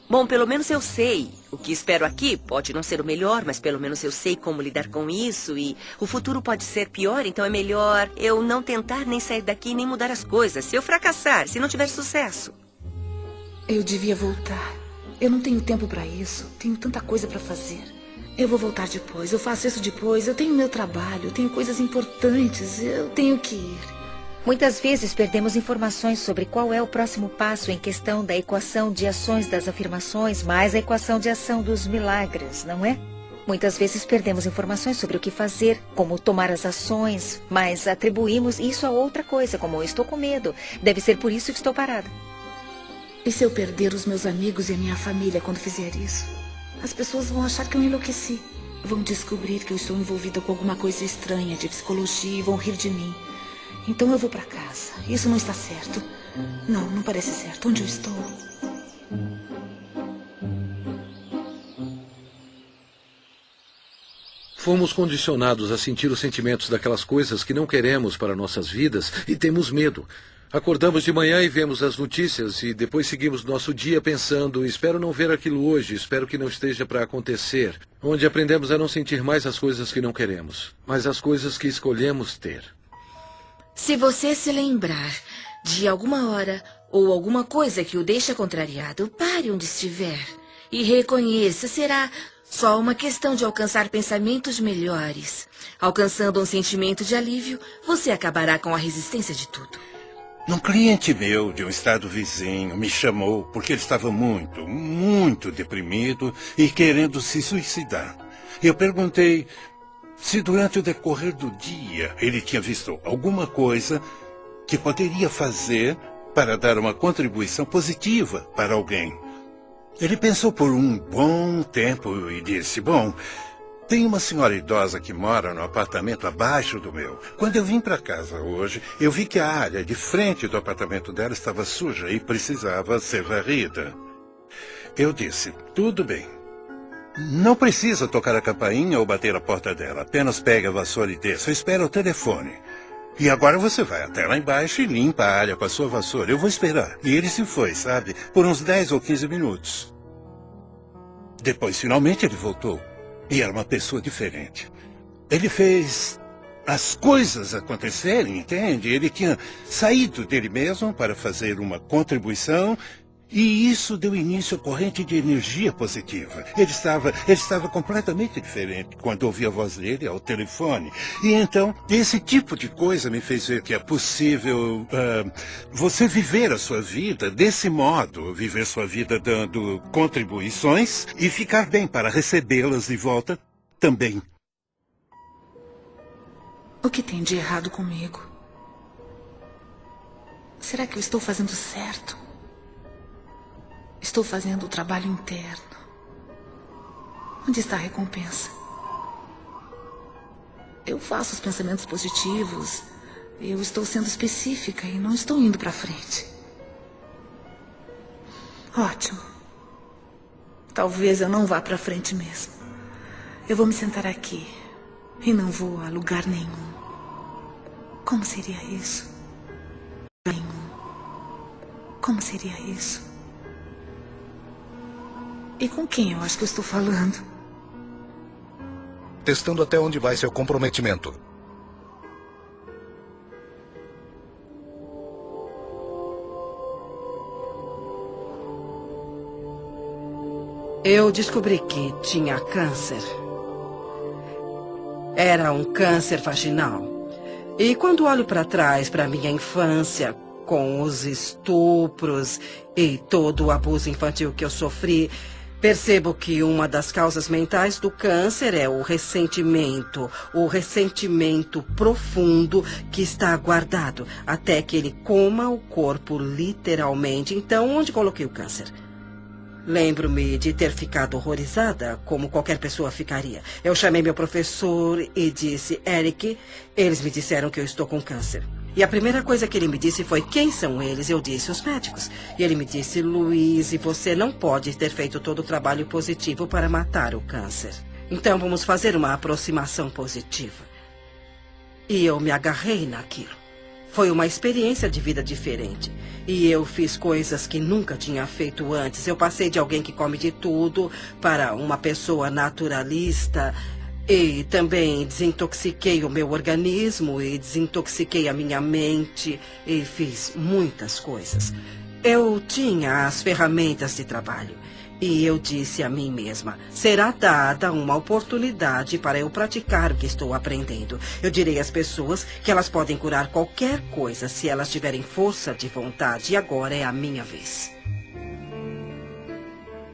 Bom, pelo menos eu sei. O que espero aqui pode não ser o melhor, mas pelo menos eu sei como lidar com isso. E o futuro pode ser pior, então é melhor eu não tentar nem sair daqui nem mudar as coisas. Se eu fracassar, se não tiver sucesso. Eu devia voltar. Eu não tenho tempo para isso. Tenho tanta coisa para fazer. Eu vou voltar depois. Eu faço isso depois. Eu tenho meu trabalho. Eu tenho coisas importantes. Eu tenho que ir. Muitas vezes perdemos informações sobre qual é o próximo passo em questão da equação de ações das afirmações mais a equação de ação dos milagres, não é? Muitas vezes perdemos informações sobre o que fazer, como tomar as ações, mas atribuímos isso a outra coisa, como eu estou com medo. Deve ser por isso que estou parada. E se eu perder os meus amigos e a minha família quando fizer isso? As pessoas vão achar que eu enlouqueci. Vão descobrir que eu estou envolvida com alguma coisa estranha de psicologia e vão rir de mim. Então eu vou para casa. Isso não está certo. Não parece certo. Onde eu estou? Fomos condicionados a sentir os sentimentos daquelas coisas que não queremos para nossas vidas e temos medo. Acordamos de manhã e vemos as notícias e depois seguimos nosso dia pensando, espero não ver aquilo hoje, espero que não esteja para acontecer. Onde aprendemos a não sentir mais as coisas que não queremos, mas as coisas que escolhemos ter. Se você se lembrar de alguma hora ou alguma coisa que o deixa contrariado, pare onde estiver e reconheça, será só uma questão de alcançar pensamentos melhores. Alcançando um sentimento de alívio, você acabará com a resistência de tudo. Um cliente meu de um estado vizinho me chamou porque ele estava muito deprimido e querendo se suicidar. Eu perguntei se durante o decorrer do dia ele tinha visto alguma coisa que poderia fazer para dar uma contribuição positiva para alguém. Ele pensou por um bom tempo e disse, bom, tem uma senhora idosa que mora no apartamento abaixo do meu. Quando eu vim para casa hoje, eu vi que a área de frente do apartamento dela estava suja e precisava ser varrida. Eu disse, tudo bem. Não precisa tocar a campainha ou bater a porta dela. Apenas pegue a vassoura e desça. Espera o telefone. E agora você vai até lá embaixo e limpa a área com a sua vassoura. Eu vou esperar. E ele se foi, sabe? Por uns 10 ou 15 minutos. Depois, finalmente, ele voltou. E era uma pessoa diferente. Ele fez as coisas acontecerem, entende? Ele tinha saído dele mesmo para fazer uma contribuição e isso deu início à corrente de energia positiva. Ele estava completamente diferente quando ouvi a voz dele ao telefone. E então, esse tipo de coisa me fez ver que é possível você viver a sua vida desse modo, viver sua vida dando contribuições e ficar bem para recebê-las de volta também. O que tem de errado comigo? Será que eu estou fazendo certo? Estou fazendo o trabalho interno. Onde está a recompensa? Eu faço os pensamentos positivos. Eu estou sendo específica e não estou indo para frente. Ótimo. Talvez eu não vá para frente mesmo. Eu vou me sentar aqui e não vou a lugar nenhum. Como seria isso? Como seria isso? E com quem eu acho que eu estou falando? Testando até onde vai seu comprometimento. Eu descobri que tinha câncer. Era um câncer vaginal. E quando olho para trás, para minha infância, com os estupros e todo o abuso infantil que eu sofri, percebo que uma das causas mentais do câncer é o ressentimento profundo que está guardado até que ele coma o corpo literalmente. Então, onde coloquei o câncer? Lembro-me de ter ficado horrorizada, como qualquer pessoa ficaria. Eu chamei meu professor e disse, Eric, eles me disseram que eu estou com câncer. E a primeira coisa que ele me disse foi, quem são eles? Eu disse, os médicos. E ele me disse, Louise, você não pode ter feito todo o trabalho positivo para matar o câncer. Então vamos fazer uma aproximação positiva. E eu me agarrei naquilo. Foi uma experiência de vida diferente. E eu fiz coisas que nunca tinha feito antes. Eu passei de alguém que come de tudo para uma pessoa naturalista. E também desintoxiquei o meu organismo e desintoxiquei a minha mente. E fiz muitas coisas. Eu tinha as ferramentas de trabalho. E eu disse a mim mesma, será dada uma oportunidade para eu praticar o que estou aprendendo. Eu direi às pessoas que elas podem curar qualquer coisa se elas tiverem força de vontade. E agora é a minha vez.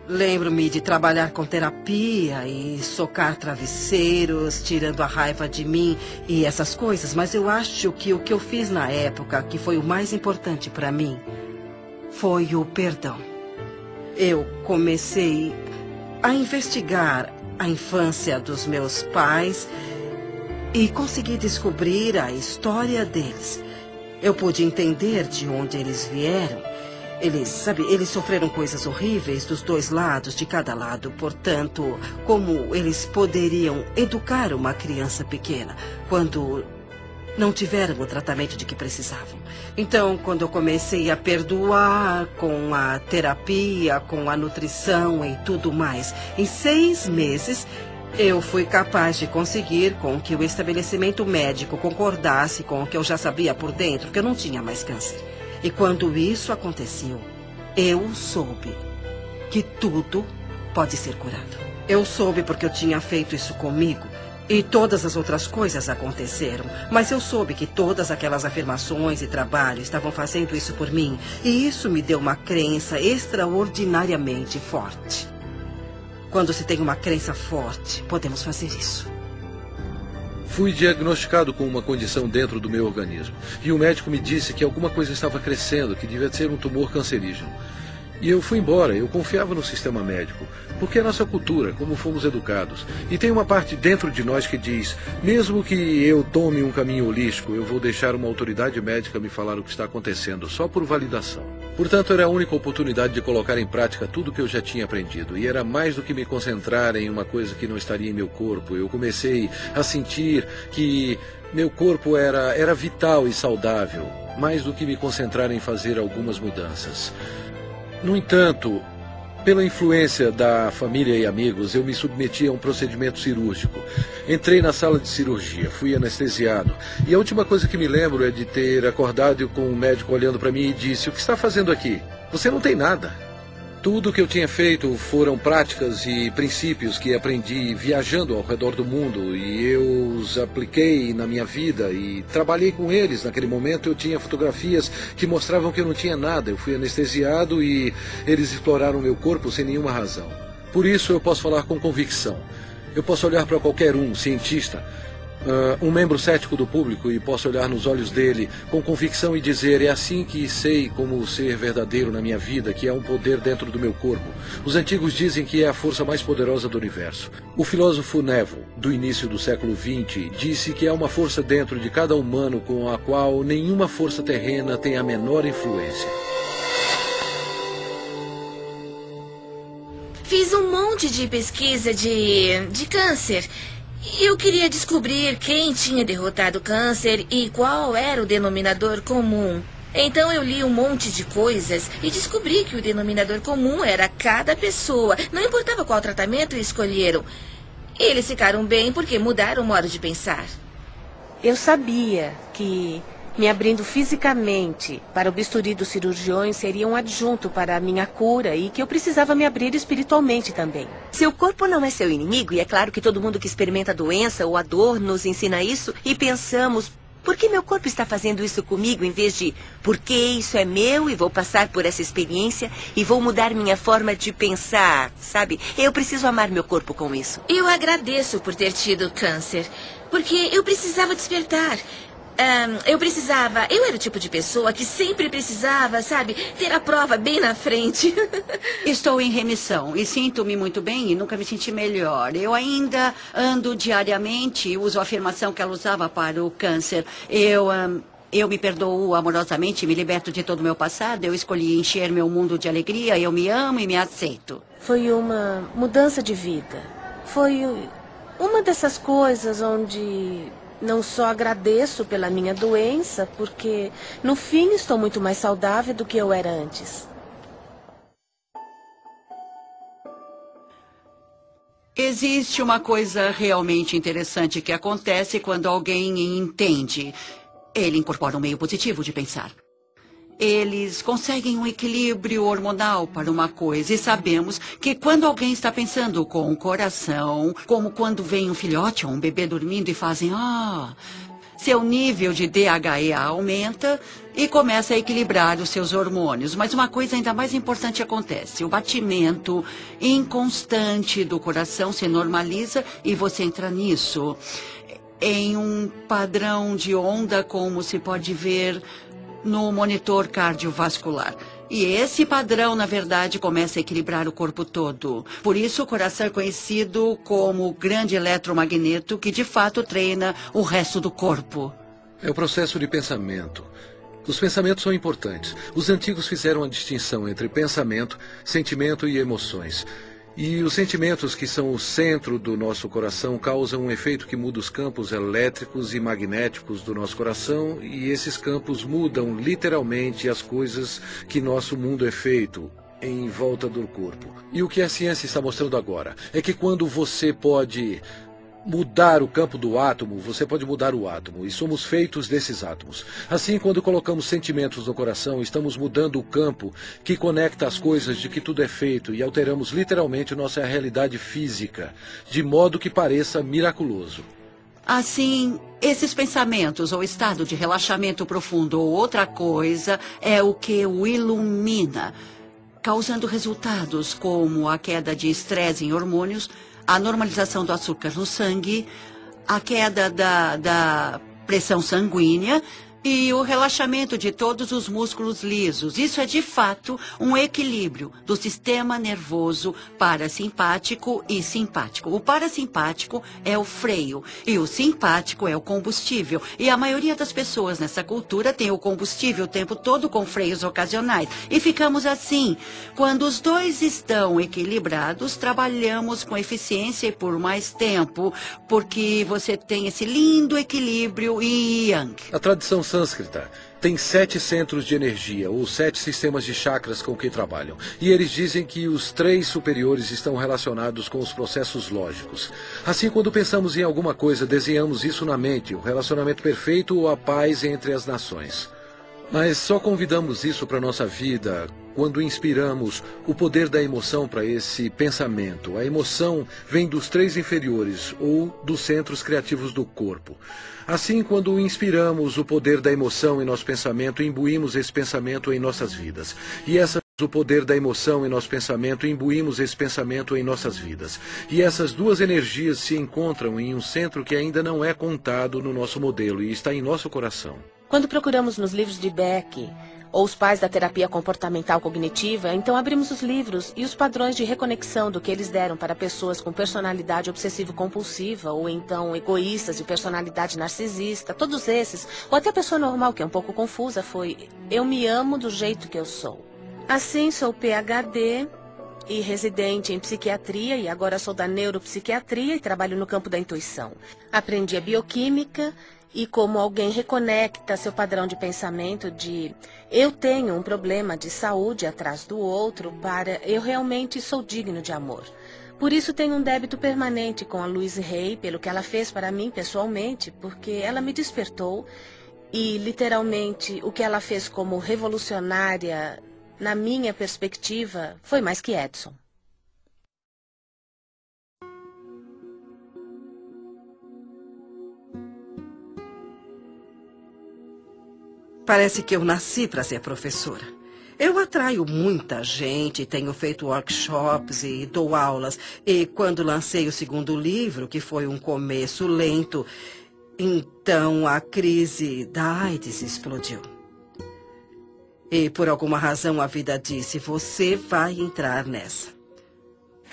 Lembro-me de trabalhar com terapia e socar travesseiros, tirando a raiva de mim e essas coisas. Mas eu acho que o que eu fiz na época, que foi o mais importante para mim, foi o perdão. Eu comecei a investigar a infância dos meus pais e consegui descobrir a história deles. Eu pude entender de onde eles vieram. Eles sofreram coisas horríveis dos dois lados, de cada lado. Portanto, como eles poderiam educar uma criança pequena quando não tiveram o tratamento de que precisavam. Então, quando eu comecei a perdoar com a terapia, com a nutrição e tudo mais, em 6 meses, eu fui capaz de conseguir com que o estabelecimento médico concordasse com o que eu já sabia por dentro, que eu não tinha mais câncer. E quando isso aconteceu, eu soube que tudo pode ser curado. Eu soube porque eu tinha feito isso comigo. E todas as outras coisas aconteceram. Mas eu soube que todas aquelas afirmações e trabalho estavam fazendo isso por mim. E isso me deu uma crença extraordinariamente forte. Quando se tem uma crença forte, podemos fazer isso. Fui diagnosticado com uma condição dentro do meu organismo. E o médico me disse que alguma coisa estava crescendo, que devia ser um tumor cancerígeno. E eu fui embora, eu confiava no sistema médico, porque é nossa cultura, como fomos educados. E tem uma parte dentro de nós que diz, mesmo que eu tome um caminho holístico, eu vou deixar uma autoridade médica me falar o que está acontecendo, só por validação. Portanto, era a única oportunidade de colocar em prática tudo o que eu já tinha aprendido. E era mais do que me concentrar em uma coisa que não estaria em meu corpo. Eu comecei a sentir que meu corpo era vital e saudável, mais do que me concentrar em fazer algumas mudanças. No entanto, Pela influência da família e amigos, eu me submeti a um procedimento cirúrgico. Entrei na sala de cirurgia, fui anestesiado. E a última coisa que me lembro é de ter acordado com um médico olhando para mim e disse: "O que está fazendo aqui? Você não tem nada." Tudo o que eu tinha feito foram práticas e princípios que aprendi viajando ao redor do mundo, e eu os apliquei na minha vida e trabalhei com eles. Naquele momento eu tinha fotografias que mostravam que eu não tinha nada. Eu fui anestesiado e eles exploraram meu corpo sem nenhuma razão. Por isso eu posso falar com convicção. Eu posso olhar para qualquer cientista, um membro cético do público, e posso olhar nos olhos dele com convicção e dizer: é assim que sei como ser verdadeiro na minha vida, que há um poder dentro do meu corpo. Os antigos dizem que é a força mais poderosa do universo. O filósofo Neville, do início do século XX, disse que há uma força dentro de cada humano com a qual nenhuma força terrena tem a menor influência. Fiz um monte de pesquisa de câncer. Eu queria descobrir quem tinha derrotado o câncer e qual era o denominador comum. Então eu li um monte de coisas e descobri que o denominador comum era cada pessoa. Não importava qual tratamento escolheram. Eles ficaram bem porque mudaram o modo de pensar. Eu sabia que me abrindo fisicamente para o bisturi dos cirurgiões seria um adjunto para a minha cura e que eu precisava me abrir espiritualmente também. Seu corpo não é seu inimigo, e é claro que todo mundo que experimenta a doença ou a dor nos ensina isso, e pensamos: por que meu corpo está fazendo isso comigo, em vez de por que isso é meu e vou passar por essa experiência e vou mudar minha forma de pensar, sabe? Eu preciso amar meu corpo com isso. Eu agradeço por ter tido câncer, porque eu precisava despertar. Eu era o tipo de pessoa que sempre precisava, sabe, ter a prova bem na frente. Estou em remissão e sinto-me muito bem e nunca me senti melhor. Eu ainda ando diariamente, uso a afirmação que ela usava para o câncer. Eu me perdoo amorosamente, me liberto de todo o meu passado. Eu escolhi encher meu mundo de alegria, eu me amo e me aceito. Foi uma mudança de vida. Foi uma dessas coisas onde não só agradeço pela minha doença, porque no fim estou muito mais saudável do que eu era antes. Existe uma coisa realmente interessante que acontece quando alguém entende. Ele incorpora um meio positivo de pensar. Eles conseguem um equilíbrio hormonal para uma coisa, e sabemos que quando alguém está pensando com o coração, como quando vem um filhote ou um bebê dormindo e fazem seu nível de DHEA aumenta e começa a equilibrar os seus hormônios. Mas uma coisa ainda mais importante acontece: o batimento inconstante do coração se normaliza e você entra nisso, em um padrão de onda, como se pode ver no monitor cardiovascular. E esse padrão, na verdade, começa a equilibrar o corpo todo. Por isso, o coração é conhecido como o grande eletromagneto que, de fato, treina o resto do corpo. É o processo de pensamento. Os pensamentos são importantes. Os antigos fizeram a distinção entre pensamento, sentimento e emoções. E os sentimentos, que são o centro do nosso coração, causam um efeito que muda os campos elétricos e magnéticos do nosso coração, e esses campos mudam literalmente as coisas que nosso mundo é feito em volta do corpo. E o que a ciência está mostrando agora é que quando você pode mudar o campo do átomo, você pode mudar o átomo, e somos feitos desses átomos. Assim, quando colocamos sentimentos no coração, estamos mudando o campo que conecta as coisas de que tudo é feito, e alteramos literalmente nossa realidade física, de modo que pareça miraculoso. Assim, esses pensamentos ou estado de relaxamento profundo ou outra coisa é o que o ilumina, causando resultados como a queda de estresse em hormônios, a normalização do açúcar no sangue, a queda da pressão sanguínea e o relaxamento de todos os músculos lisos. Isso é, de fato, um equilíbrio do sistema nervoso parasimpático e simpático. O parasimpático é o freio e o simpático é o combustível. E a maioria das pessoas nessa cultura tem o combustível o tempo todo com freios ocasionais. E ficamos assim. Quando os dois estão equilibrados, trabalhamos com eficiência e por mais tempo, porque você tem esse lindo equilíbrio yin e yang. A tradição sânscrita tem 7 centros de energia, ou 7 sistemas de chakras com que trabalham. E eles dizem que os 3 superiores estão relacionados com os processos lógicos. Assim, quando pensamos em alguma coisa, desenhamos isso na mente, o relacionamento perfeito ou a paz entre as nações. Mas só convidamos isso para a nossa vida quando inspiramos o poder da emoção para esse pensamento. A emoção vem dos 3 inferiores ou dos centros criativos do corpo. Assim, quando inspiramos o poder da emoção em nosso pensamento, imbuímos esse pensamento em nossas vidas. O poder da emoção em nosso pensamento, imbuímos esse pensamento em nossas vidas. E essas 2 energias se encontram em um centro que ainda não é contado no nosso modelo e está em nosso coração. Quando procuramos nos livros de Beck ou os pais da terapia comportamental cognitiva, então abrimos os livros e os padrões de reconexão do que eles deram para pessoas com personalidade obsessivo-compulsiva ou então egoístas de personalidade narcisista, todos esses, ou até a pessoa normal que é um pouco confusa, foi: eu me amo do jeito que eu sou. Assim, sou PhD e residente em psiquiatria e agora sou da neuropsiquiatria e trabalho no campo da intuição. Aprendi a bioquímica e como alguém reconecta seu padrão de pensamento de eu tenho um problema de saúde atrás do outro para eu realmente sou digno de amor. Por isso tenho um débito permanente com a Louise Hay pelo que ela fez para mim pessoalmente, porque ela me despertou e literalmente o que ela fez como revolucionária, na minha perspectiva, foi mais que Edison. Parece que eu nasci para ser professora. Eu atraio muita gente, tenho feito workshops e dou aulas. E quando lancei o 2º livro, que foi um começo lento, então a crise da AIDS explodiu. E por alguma razão a vida disse: você vai entrar nessa.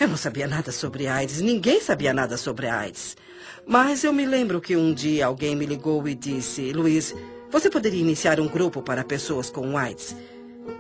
Eu não sabia nada sobre AIDS, ninguém sabia nada sobre AIDS. Mas eu me lembro que um dia alguém me ligou e disse: Luiz, você poderia iniciar um grupo para pessoas com AIDS?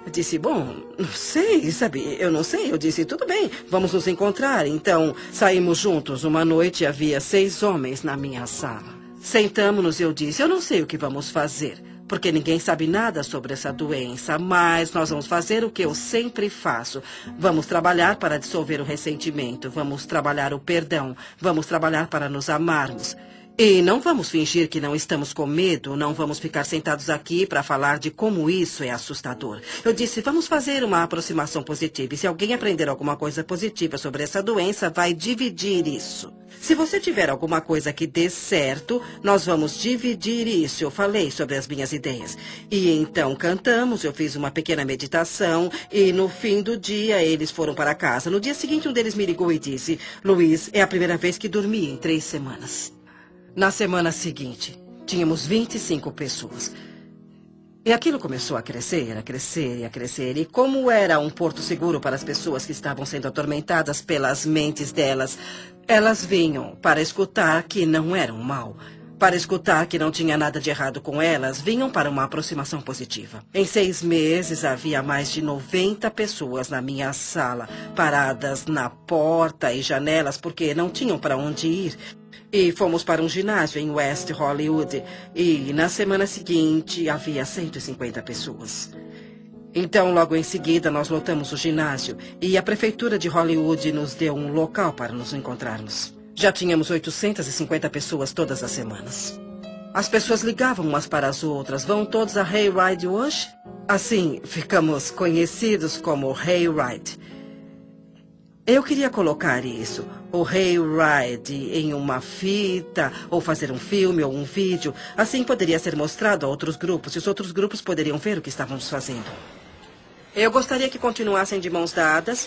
Eu disse: bom, não sei, sabe, eu não sei. Eu disse: tudo bem, vamos nos encontrar. Então saímos juntos. Uma noite havia 6 homens na minha sala. Sentamos-nos e eu disse: eu não sei o que vamos fazer, porque ninguém sabe nada sobre essa doença, mas nós vamos fazer o que eu sempre faço. Vamos trabalhar para dissolver o ressentimento, vamos trabalhar o perdão, vamos trabalhar para nos amarmos. E não vamos fingir que não estamos com medo, não vamos ficar sentados aqui para falar de como isso é assustador. Eu disse: vamos fazer uma aproximação positiva, e se alguém aprender alguma coisa positiva sobre essa doença, vai dividir isso. Se você tiver alguma coisa que dê certo, nós vamos dividir isso. Eu falei sobre as minhas ideias. E então cantamos, eu fiz uma pequena meditação, e no fim do dia eles foram para casa. No dia seguinte um deles me ligou e disse: Luiz, é a primeira vez que dormi em 3 semanas. Na semana seguinte, tínhamos 25 pessoas. E aquilo começou a crescer, a crescer e a crescer. E como era um porto seguro para as pessoas que estavam sendo atormentadas pelas mentes delas, elas vinham para escutar que não eram mal. Para escutar que não tinha nada de errado com elas, vinham para uma aproximação positiva. Em 6 meses, havia mais de 90 pessoas na minha sala, paradas na porta e janelas, porque não tinham para onde ir. E fomos para um ginásio em West Hollywood. E na semana seguinte, havia 150 pessoas. Então, logo em seguida, nós lotamos o ginásio. E a prefeitura de Hollywood nos deu um local para nos encontrarmos. Já tínhamos 850 pessoas todas as semanas. As pessoas ligavam umas para as outras. Vão todos a Hayride hoje? Assim, ficamos conhecidos como Hayride. Eu queria colocar isso, o Hayride, em uma fita, ou fazer um filme ou um vídeo. Assim poderia ser mostrado a outros grupos, e os outros grupos poderiam ver o que estávamos fazendo. Eu gostaria que continuassem de mãos dadas.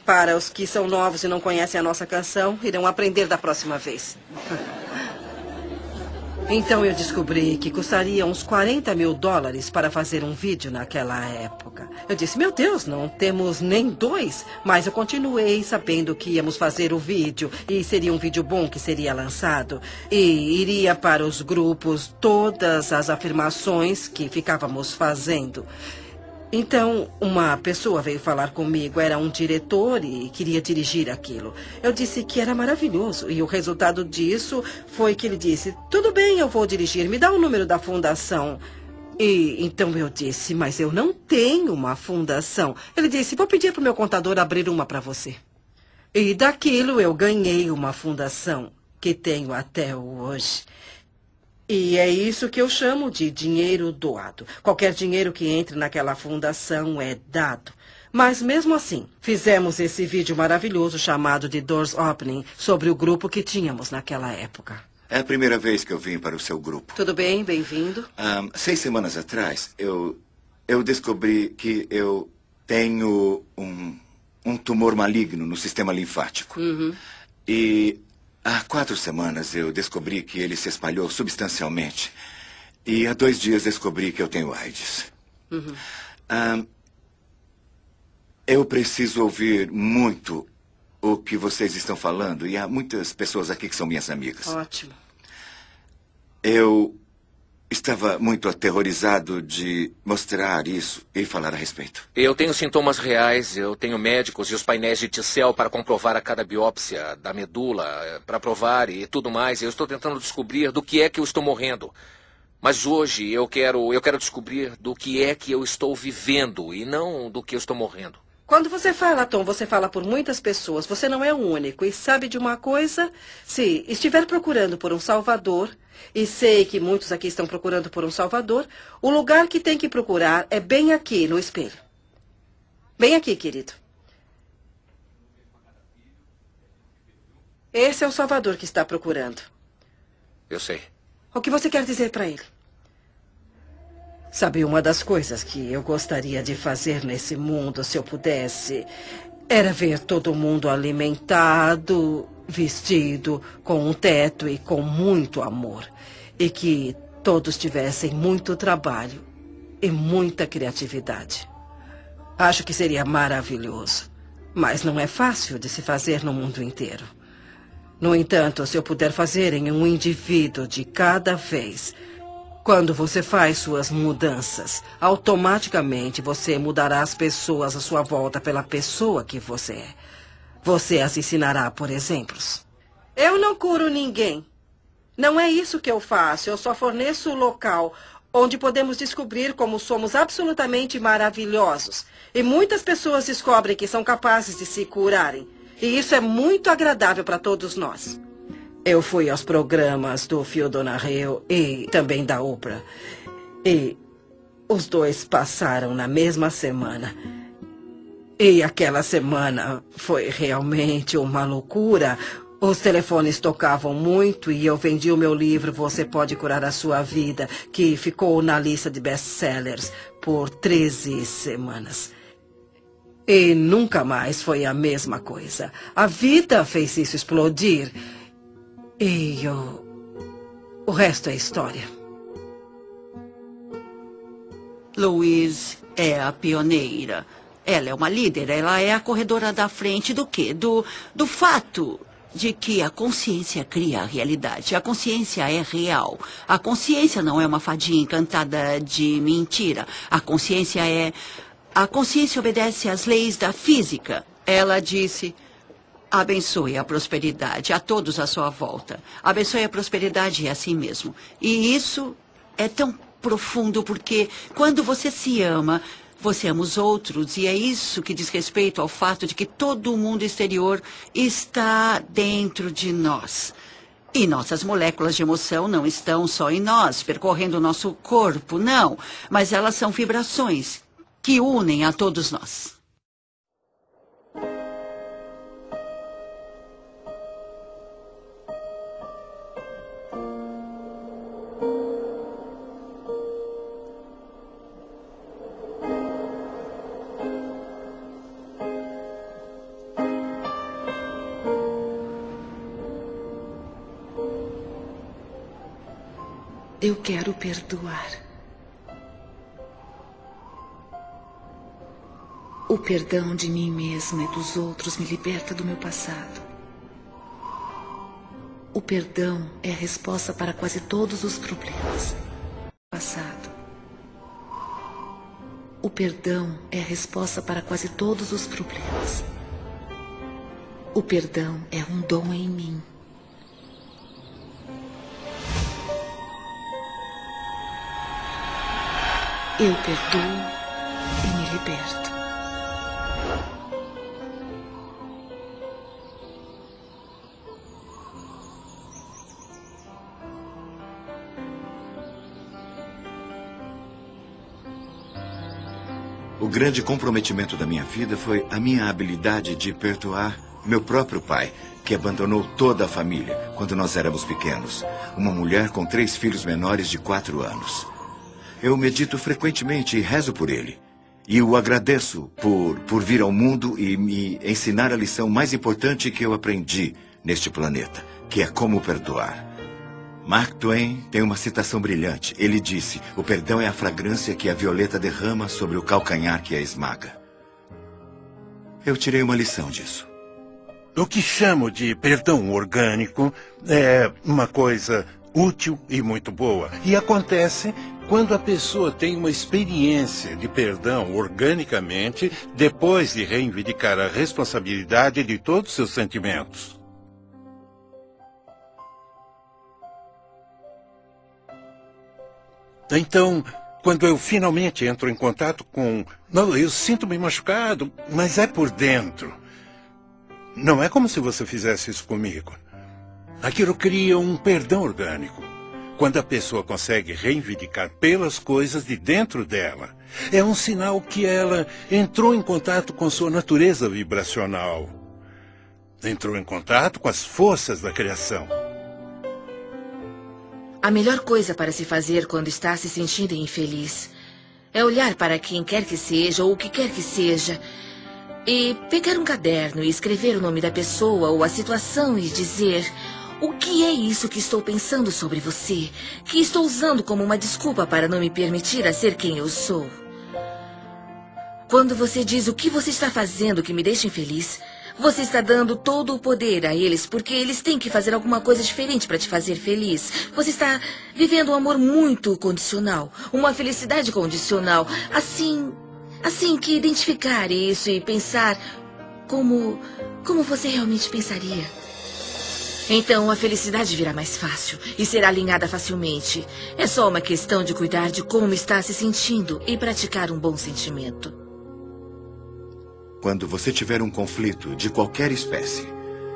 Para os que são novos e não conhecem a nossa canção, irão aprender da próxima vez. Então eu descobri que custaria uns $40 mil para fazer um vídeo naquela época. Eu disse: meu Deus, não temos nem 2. Mas eu continuei sabendo que íamos fazer o vídeo. E seria um vídeo bom que seria lançado. E iria para os grupos todas as afirmações que ficávamos fazendo. Então, uma pessoa veio falar comigo, era um diretor e queria dirigir aquilo. Eu disse que era maravilhoso e o resultado disso foi que ele disse, tudo bem, eu vou dirigir, me dá o número da fundação. E então eu disse, mas eu não tenho uma fundação. Ele disse, vou pedir para o meu contador abrir uma para você. E daquilo eu ganhei uma fundação que tenho até hoje. E é isso que eu chamo de dinheiro doado. Qualquer dinheiro que entre naquela fundação é dado. Mas mesmo assim, fizemos esse vídeo maravilhoso chamado de Doors Opening sobre o grupo que tínhamos naquela época. É a primeira vez que eu vim para o seu grupo. Tudo bem, bem-vindo. 6 semanas atrás, eu descobri que eu tenho um tumor maligno no sistema linfático. E há 4 semanas eu descobri que ele se espalhou substancialmente. E há 2 dias descobri que eu tenho AIDS. Eu preciso ouvir muito o que vocês estão falando. E há muitas pessoas aqui que são minhas amigas. Ótimo. Eu estava muito aterrorizado de mostrar isso e falar a respeito. Eu tenho sintomas reais, eu tenho médicos e os painéis de T-cell para comprovar a cada biópsia da medula, para provar e tudo mais. Eu estou tentando descobrir do que é que eu estou morrendo. Mas hoje eu quero descobrir do que é que eu estou vivendo e não do que eu estou morrendo. Quando você fala, Tom, você fala por muitas pessoas. Você não é o único. E sabe de uma coisa? Se estiver procurando por um salvador, e sei que muitos aqui estão procurando por um salvador, o lugar que tem que procurar é bem aqui, no espelho. Bem aqui, querido. Esse é o salvador que está procurando. Eu sei. O que você quer dizer para ele? Sabe, uma das coisas que eu gostaria de fazer nesse mundo, se eu pudesse, era ver todo mundo alimentado, vestido, com um teto e com muito amor. E que todos tivessem muito trabalho e muita criatividade. Acho que seria maravilhoso. Mas não é fácil de se fazer no mundo inteiro. No entanto, se eu puder fazer em um indivíduo de cada vez, quando você faz suas mudanças, automaticamente você mudará as pessoas à sua volta pela pessoa que você é. Você as ensinará por exemplos. Eu não curo ninguém. Não é isso que eu faço. Eu só forneço o local onde podemos descobrir como somos absolutamente maravilhosos. E muitas pessoas descobrem que são capazes de se curarem. E isso é muito agradável para todos nós. Eu fui aos programas do Phil Donahue e também da Oprah. E os dois passaram na mesma semana. E aquela semana foi realmente uma loucura. Os telefones tocavam muito e eu vendi o meu livro Você Pode Curar a Sua Vida, que ficou na lista de best-sellers por 13 semanas. E nunca mais foi a mesma coisa. A vida fez isso explodir. E o resto é história. Louise é a pioneira. Ela é uma líder, ela é a corredora da frente do quê? Do fato de que a consciência cria a realidade. A consciência é real. A consciência não é uma fadinha encantada de mentira. A consciência obedece às leis da física. Ela disse: abençoe a prosperidade a todos à sua volta. Abençoe a prosperidade a si mesmo. E isso é tão profundo porque quando você se ama, você ama os outros. E é isso que diz respeito ao fato de que todo o mundo exterior está dentro de nós. E nossas moléculas de emoção não estão só em nós, percorrendo o nosso corpo, não. Mas elas são vibrações que unem a todos nós. Eu quero perdoar. O perdão de mim mesma e dos outros me liberta do meu passado. O perdão é a resposta para quase todos os problemas. Passado. O perdão é a resposta para quase todos os problemas. O perdão é um dom em mim. Eu perdoo e me liberto. O grande comprometimento da minha vida foi a minha habilidade de perdoar meu próprio pai, que abandonou toda a família quando nós éramos pequenos. Uma mulher com 3 filhos menores de 4 anos. Eu medito frequentemente e rezo por ele. E o agradeço por vir ao mundo e me ensinar a lição mais importante que eu aprendi neste planeta, que é como perdoar. Mark Twain tem uma citação brilhante. Ele disse: o perdão é a fragrância que a violeta derrama sobre o calcanhar que a esmaga. Eu tirei uma lição disso. O que chamo de perdão orgânico é uma coisa útil e muito boa. E acontece quando a pessoa tem uma experiência de perdão organicamente, depois de reivindicar a responsabilidade de todos os seus sentimentos. Então, quando eu finalmente entro em contato com... Não, eu sinto-me machucado, mas é por dentro. Não é como se você fizesse isso comigo. Aquilo cria um perdão orgânico. Quando a pessoa consegue reivindicar pelas coisas de dentro dela, é um sinal que ela entrou em contato com sua natureza vibracional. Entrou em contato com as forças da criação. A melhor coisa para se fazer quando está se sentindo infeliz é olhar para quem quer que seja ou o que quer que seja e pegar um caderno e escrever o nome da pessoa ou a situação e dizer: o que é isso que estou pensando sobre você, que estou usando como uma desculpa para não me permitir a ser quem eu sou? Quando você diz o que você está fazendo que me deixa infeliz, você está dando todo o poder a eles, porque eles têm que fazer alguma coisa diferente para te fazer feliz. Você está vivendo um amor muito condicional, uma felicidade condicional. Assim que identificar isso e pensar como você realmente pensaria. Então a felicidade virá mais fácil e será alinhada facilmente. É só uma questão de cuidar de como está se sentindo e praticar um bom sentimento. Quando você tiver um conflito de qualquer espécie,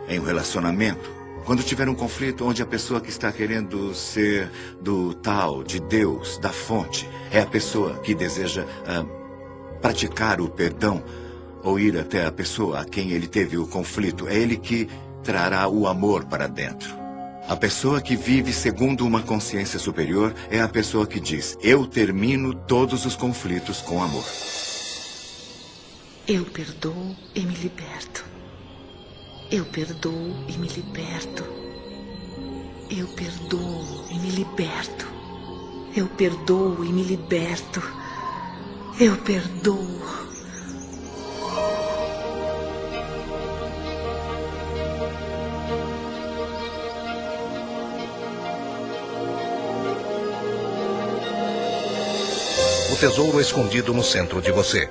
em um relacionamento, quando tiver um conflito onde a pessoa que está querendo ser do tal, de Deus, da fonte, é a pessoa que deseja praticar o perdão ou ir até a pessoa a quem ele teve o conflito, é ele que trará o amor para dentro. A pessoa que vive segundo uma consciência superior é a pessoa que diz: eu termino todos os conflitos com amor. Eu perdoo e me liberto. Eu perdoo e me liberto. Eu perdoo e me liberto. Eu perdoo e me liberto. Eu perdoo. O tesouro escondido no centro de você.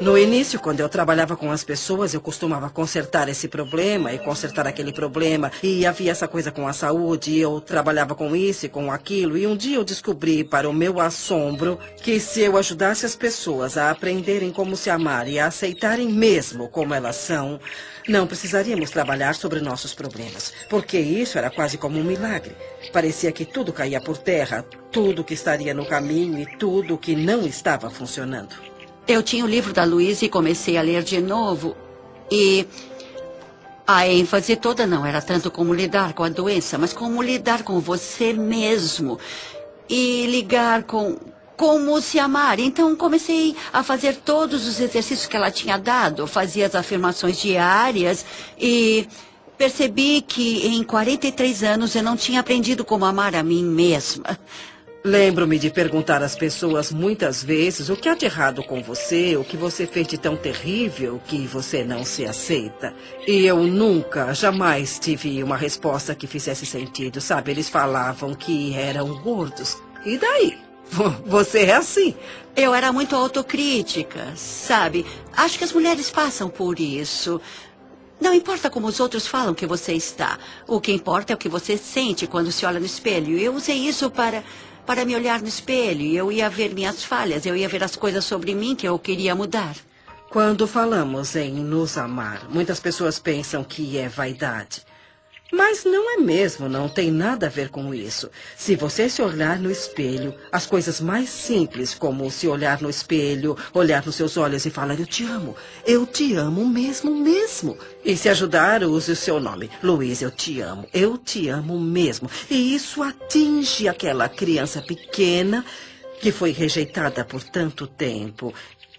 No início, quando eu trabalhava com as pessoas, eu costumava consertar esse problema e consertar aquele problema. E havia essa coisa com a saúde, e eu trabalhava com isso e com aquilo. E um dia eu descobri, para o meu assombro, que se eu ajudasse as pessoas a aprenderem como se amar e a aceitarem mesmo como elas são, não precisaríamos trabalhar sobre nossos problemas. Porque isso era quase como um milagre. Parecia que tudo caía por terra, tudo que estaria no caminho e tudo que não estava funcionando. Eu tinha o livro da Louise e comecei a ler de novo. E a ênfase toda não era tanto como lidar com a doença, mas como lidar com você mesmo. E ligar com como se amar. Então comecei a fazer todos os exercícios que ela tinha dado. Fazia as afirmações diárias e percebi que em 43 anos eu não tinha aprendido como amar a mim mesma. Lembro-me de perguntar às pessoas muitas vezes o que há de errado com você, o que você fez de tão terrível que você não se aceita. E eu nunca, jamais tive uma resposta que fizesse sentido, sabe? Eles falavam que eram gordos. E daí? Você é assim. Eu era muito autocrítica, sabe? Acho que as mulheres passam por isso. Não importa como os outros falam que você está. O que importa é o que você sente quando se olha no espelho. Eu usei isso para me olhar no espelho. Eu ia ver minhas falhas. Eu ia ver as coisas sobre mim que eu queria mudar. Quando falamos em nos amar, muitas pessoas pensam que é vaidade. Mas não é mesmo, não tem nada a ver com isso. Se você se olhar no espelho, as coisas mais simples, como se olhar no espelho, olhar nos seus olhos e falar, eu te amo mesmo. E se ajudar, use o seu nome. Luiz, eu te amo mesmo. E isso atinge aquela criança pequena que foi rejeitada por tanto tempo.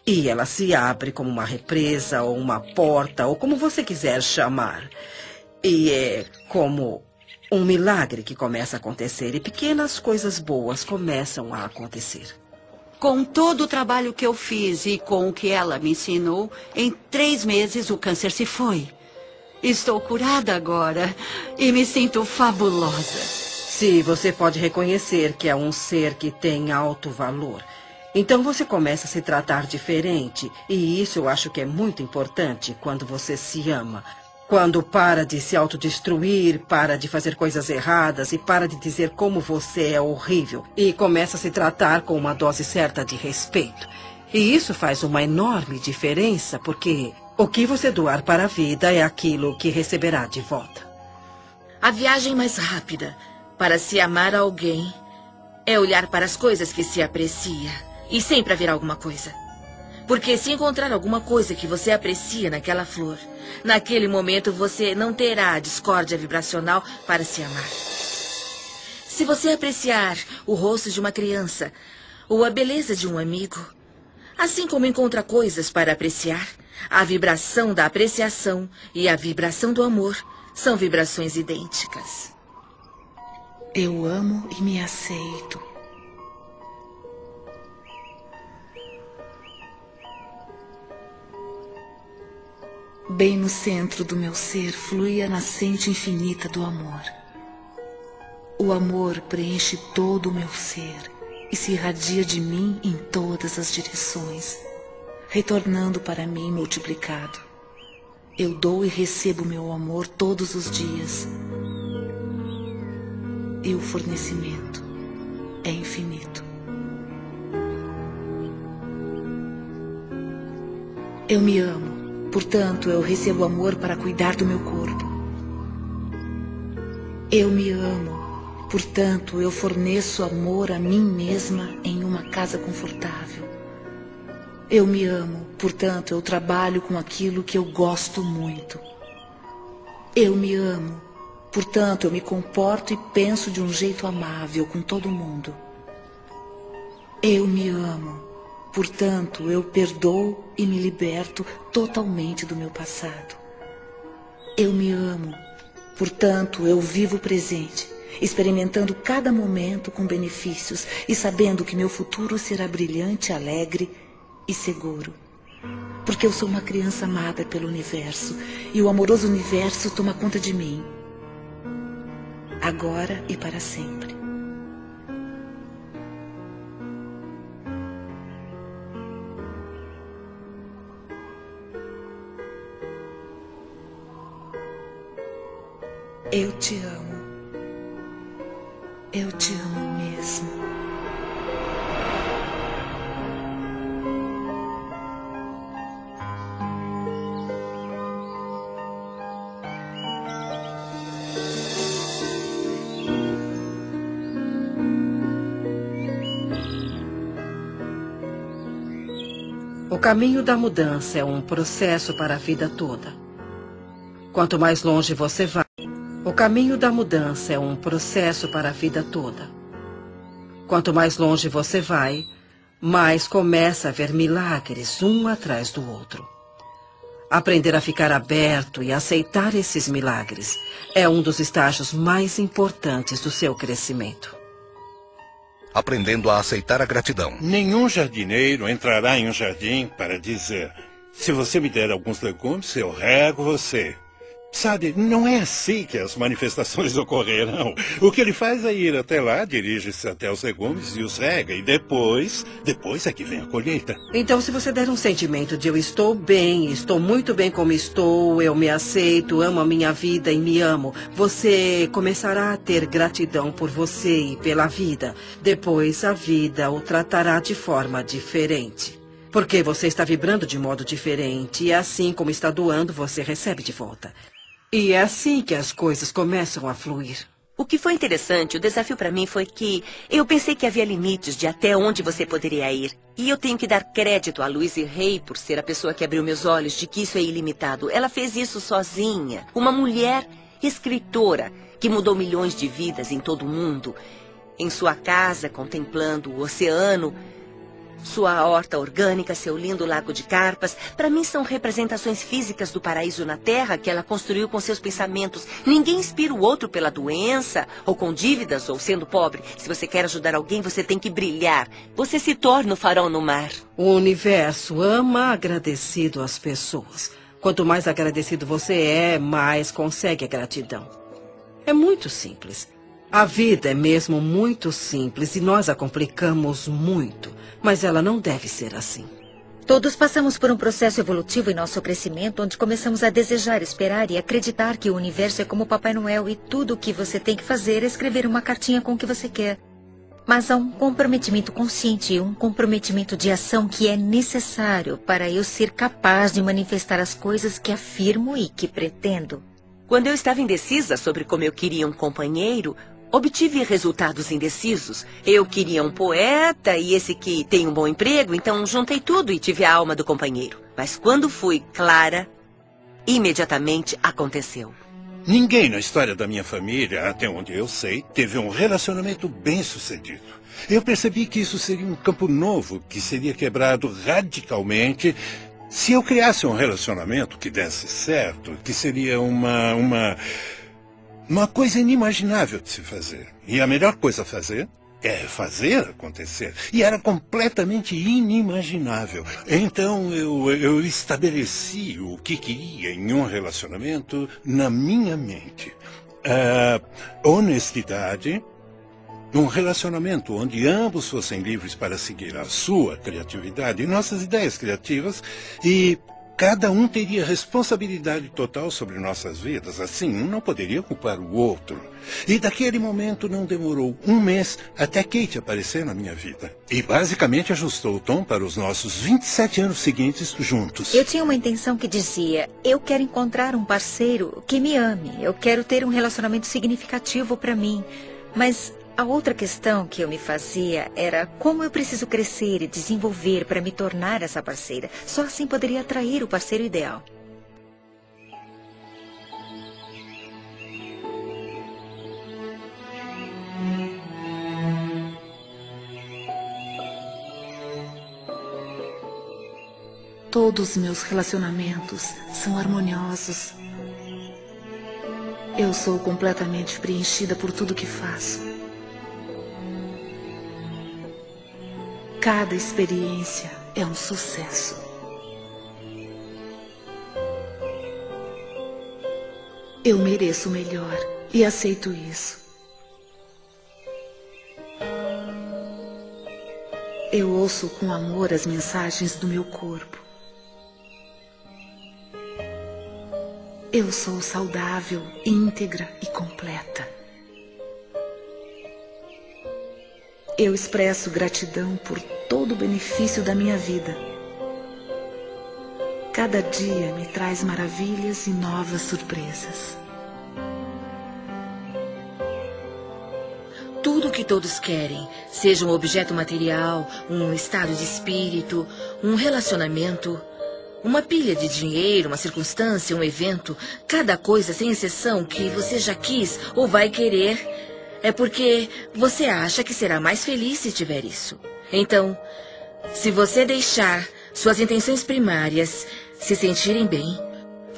E ela se abre como uma represa ou uma porta, ou como você quiser chamar. E é como um milagre que começa a acontecer e pequenas coisas boas começam a acontecer. Com todo o trabalho que eu fiz e com o que ela me ensinou, em 3 meses o câncer se foi. Estou curada agora e me sinto fabulosa. Se você pode reconhecer que é um ser que tem alto valor, então você começa a se tratar diferente. E isso eu acho que é muito importante quando você se ama. Quando para de se autodestruir, para de fazer coisas erradas e para de dizer como você é horrível. E começa a se tratar com uma dose certa de respeito. E isso faz uma enorme diferença, porque o que você doar para a vida é aquilo que receberá de volta. A viagem mais rápida para se amar a alguém é olhar para as coisas que se aprecia. E sempre haverá alguma coisa. Porque se encontrar alguma coisa que você aprecia naquela flor, naquele momento você não terá a discórdia vibracional para se amar. Se você apreciar o rosto de uma criança ou a beleza de um amigo, assim como encontra coisas para apreciar, a vibração da apreciação e a vibração do amor são vibrações idênticas. Eu amo e me aceito. Bem no centro do meu ser flui a nascente infinita do amor. O amor preenche todo o meu ser e se irradia de mim em todas as direções, retornando para mim multiplicado. Eu dou e recebo meu amor todos os dias. E o fornecimento é infinito. Eu me amo. Portanto, eu recebo amor para cuidar do meu corpo. Eu me amo. Portanto, eu forneço amor a mim mesma em uma casa confortável. Eu me amo. Portanto, eu trabalho com aquilo que eu gosto muito. Eu me amo. Portanto, eu me comporto e penso de um jeito amável com todo mundo. Eu me amo. Portanto, eu perdoo e me liberto totalmente do meu passado. Eu me amo. Portanto, eu vivo o presente, experimentando cada momento com benefícios e sabendo que meu futuro será brilhante, alegre e seguro. Porque eu sou uma criança amada pelo universo e o amoroso universo toma conta de mim. Agora e para sempre. Eu te amo. Eu te amo mesmo. O caminho da mudança é um processo para a vida toda. Quanto mais longe você vai, o caminho da mudança é um processo para a vida toda. Quanto mais longe você vai, mais começa a ver milagres um atrás do outro. Aprender a ficar aberto e aceitar esses milagres é um dos estágios mais importantes do seu crescimento. Aprendendo a aceitar a gratidão. Nenhum jardineiro entrará em um jardim para dizer: se você me der alguns legumes, eu rego você. Sabe, não é assim que as manifestações ocorrerão. O que ele faz é ir até lá, dirige-se até os legumes e os rega. E depois é que vem a colheita. Então, se você der um sentimento de eu estou bem, estou muito bem como estou, eu me aceito, amo a minha vida e me amo, você começará a ter gratidão por você e pela vida. Depois, a vida o tratará de forma diferente. Porque você está vibrando de modo diferente e assim como está doando, você recebe de volta. E é assim que as coisas começam a fluir. O que foi interessante, o desafio para mim foi que eu pensei que havia limites de até onde você poderia ir. E eu tenho que dar crédito a Louise Hay por ser a pessoa que abriu meus olhos de que isso é ilimitado. Ela fez isso sozinha. Uma mulher escritora que mudou milhões de vidas em todo o mundo. Em sua casa, contemplando o oceano, sua horta orgânica, seu lindo lago de carpas. Para mim são representações físicas do paraíso na Terra que ela construiu com seus pensamentos. Ninguém inspira o outro pela doença, ou com dívidas, ou sendo pobre. Se você quer ajudar alguém, você tem que brilhar. Você se torna o farol no mar. O universo ama agradecido às pessoas. Quanto mais agradecido você é, mais consegue a gratidão. É muito simples. A vida é mesmo muito simples e nós a complicamos muito. Mas ela não deve ser assim. Todos passamos por um processo evolutivo em nosso crescimento, onde começamos a desejar, esperar e acreditar que o universo é como Papai Noel e tudo o que você tem que fazer é escrever uma cartinha com o que você quer. Mas há um comprometimento consciente e um comprometimento de ação que é necessário para eu ser capaz de manifestar as coisas que afirmo e que pretendo. Quando eu estava indecisa sobre como eu queria um companheiro, obtive resultados indecisos. Eu queria um poeta e esse que tem um bom emprego, então juntei tudo e tive a alma do companheiro. Mas quando fui clara, imediatamente aconteceu. Ninguém na história da minha família, até onde eu sei, teve um relacionamento bem-sucedido. Eu percebi que isso seria um campo novo, que seria quebrado radicalmente se eu criasse um relacionamento que desse certo, que seria uma coisa inimaginável de se fazer. E a melhor coisa a fazer é fazer acontecer. E era completamente inimaginável. Então eu estabeleci o que queria em um relacionamento na minha mente. Honestidade, um relacionamento onde ambos fossem livres para seguir a sua criatividade e nossas ideias criativas e cada um teria responsabilidade total sobre nossas vidas. Assim, um não poderia culpar o outro. E daquele momento não demorou um mês até Kate aparecer na minha vida. E basicamente ajustou o tom para os nossos 27 anos seguintes juntos. Eu tinha uma intenção que dizia, eu quero encontrar um parceiro que me ame. Eu quero ter um relacionamento significativo para mim. Mas a outra questão que eu me fazia era como eu preciso crescer e desenvolver para me tornar essa parceira. Só assim poderia atrair o parceiro ideal. Todos os meus relacionamentos são harmoniosos. Eu sou completamente preenchida por tudo que faço. Cada experiência é um sucesso. Eu mereço o melhor e aceito isso. Eu ouço com amor as mensagens do meu corpo. Eu sou saudável, íntegra e completa. Eu expresso gratidão por todo o benefício da minha vida. Cada dia me traz maravilhas e novas surpresas. Tudo o que todos querem, seja um objeto material, um estado de espírito, um relacionamento, uma pilha de dinheiro, uma circunstância, um evento, cada coisa, sem exceção, que você já quis ou vai querer, é porque você acha que será mais feliz se tiver isso. Então, se você deixar suas intenções primárias se sentirem bem,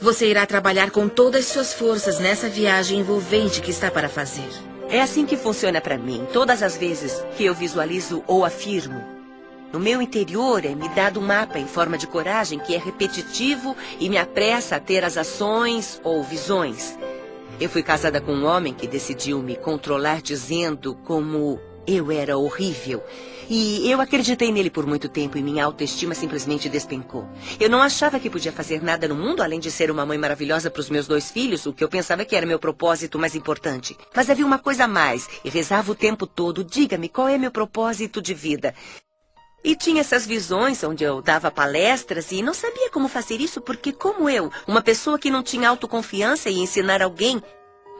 você irá trabalhar com todas as suas forças nessa viagem envolvente que está para fazer. É assim que funciona para mim. Todas as vezes que eu visualizo ou afirmo No meu interior é me dado um mapa em forma de coragem que é repetitivo e me apressa a ter as ações ou visões. Eu fui casada com um homem que decidiu me controlar dizendo como eu era horrível. E eu acreditei nele por muito tempo e minha autoestima simplesmente despencou. Eu não achava que podia fazer nada no mundo além de ser uma mãe maravilhosa para os meus 2 filhos, o que eu pensava que era meu propósito mais importante. Mas havia uma coisa a mais e rezava o tempo todo: diga-me, qual é meu propósito de vida? E tinha essas visões onde eu dava palestras e não sabia como fazer isso porque, como eu, uma pessoa que não tinha autoconfiança, ia ensinar alguém.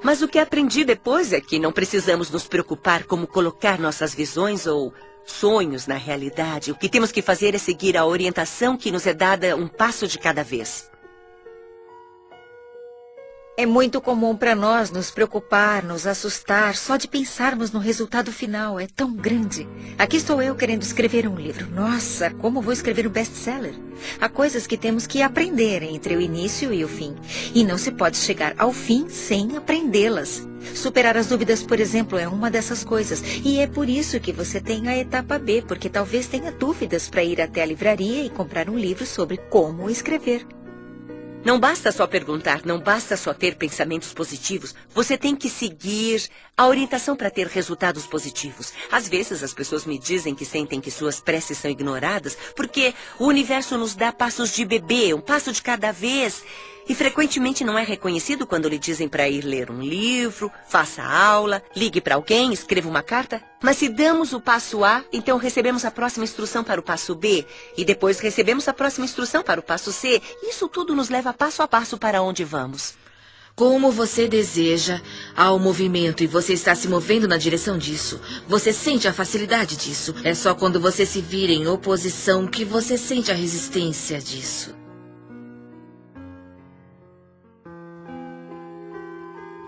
Mas o que aprendi depois é que não precisamos nos preocupar como colocar nossas visões ou sonhos na realidade. O que temos que fazer é seguir a orientação que nos é dada um passo de cada vez. É muito comum para nós nos preocupar, nos assustar, só de pensarmos no resultado final. É tão grande. Aqui estou eu querendo escrever um livro. Nossa, como vou escrever um best-seller? Há coisas que temos que aprender entre o início e o fim. E não se pode chegar ao fim sem aprendê-las. Superar as dúvidas, por exemplo, é uma dessas coisas. E é por isso que você tem a etapa B, porque talvez tenha dúvidas para ir até a livraria e comprar um livro sobre como escrever. Não basta só perguntar, não basta só ter pensamentos positivos. Você tem que seguir a orientação para ter resultados positivos. Às vezes as pessoas me dizem que sentem que suas preces são ignoradas porque o universo nos dá passos de bebê, um passo de cada vez. E frequentemente não é reconhecido quando lhe dizem para ir ler um livro, faça aula, ligue para alguém, escreva uma carta. Mas se damos o passo A, então recebemos a próxima instrução para o passo B. E depois recebemos a próxima instrução para o passo C. Isso tudo nos leva passo a passo para onde vamos. Como você deseja, há um movimento e você está se movendo na direção disso. Você sente a facilidade disso. É só quando você se vira em oposição que você sente a resistência disso.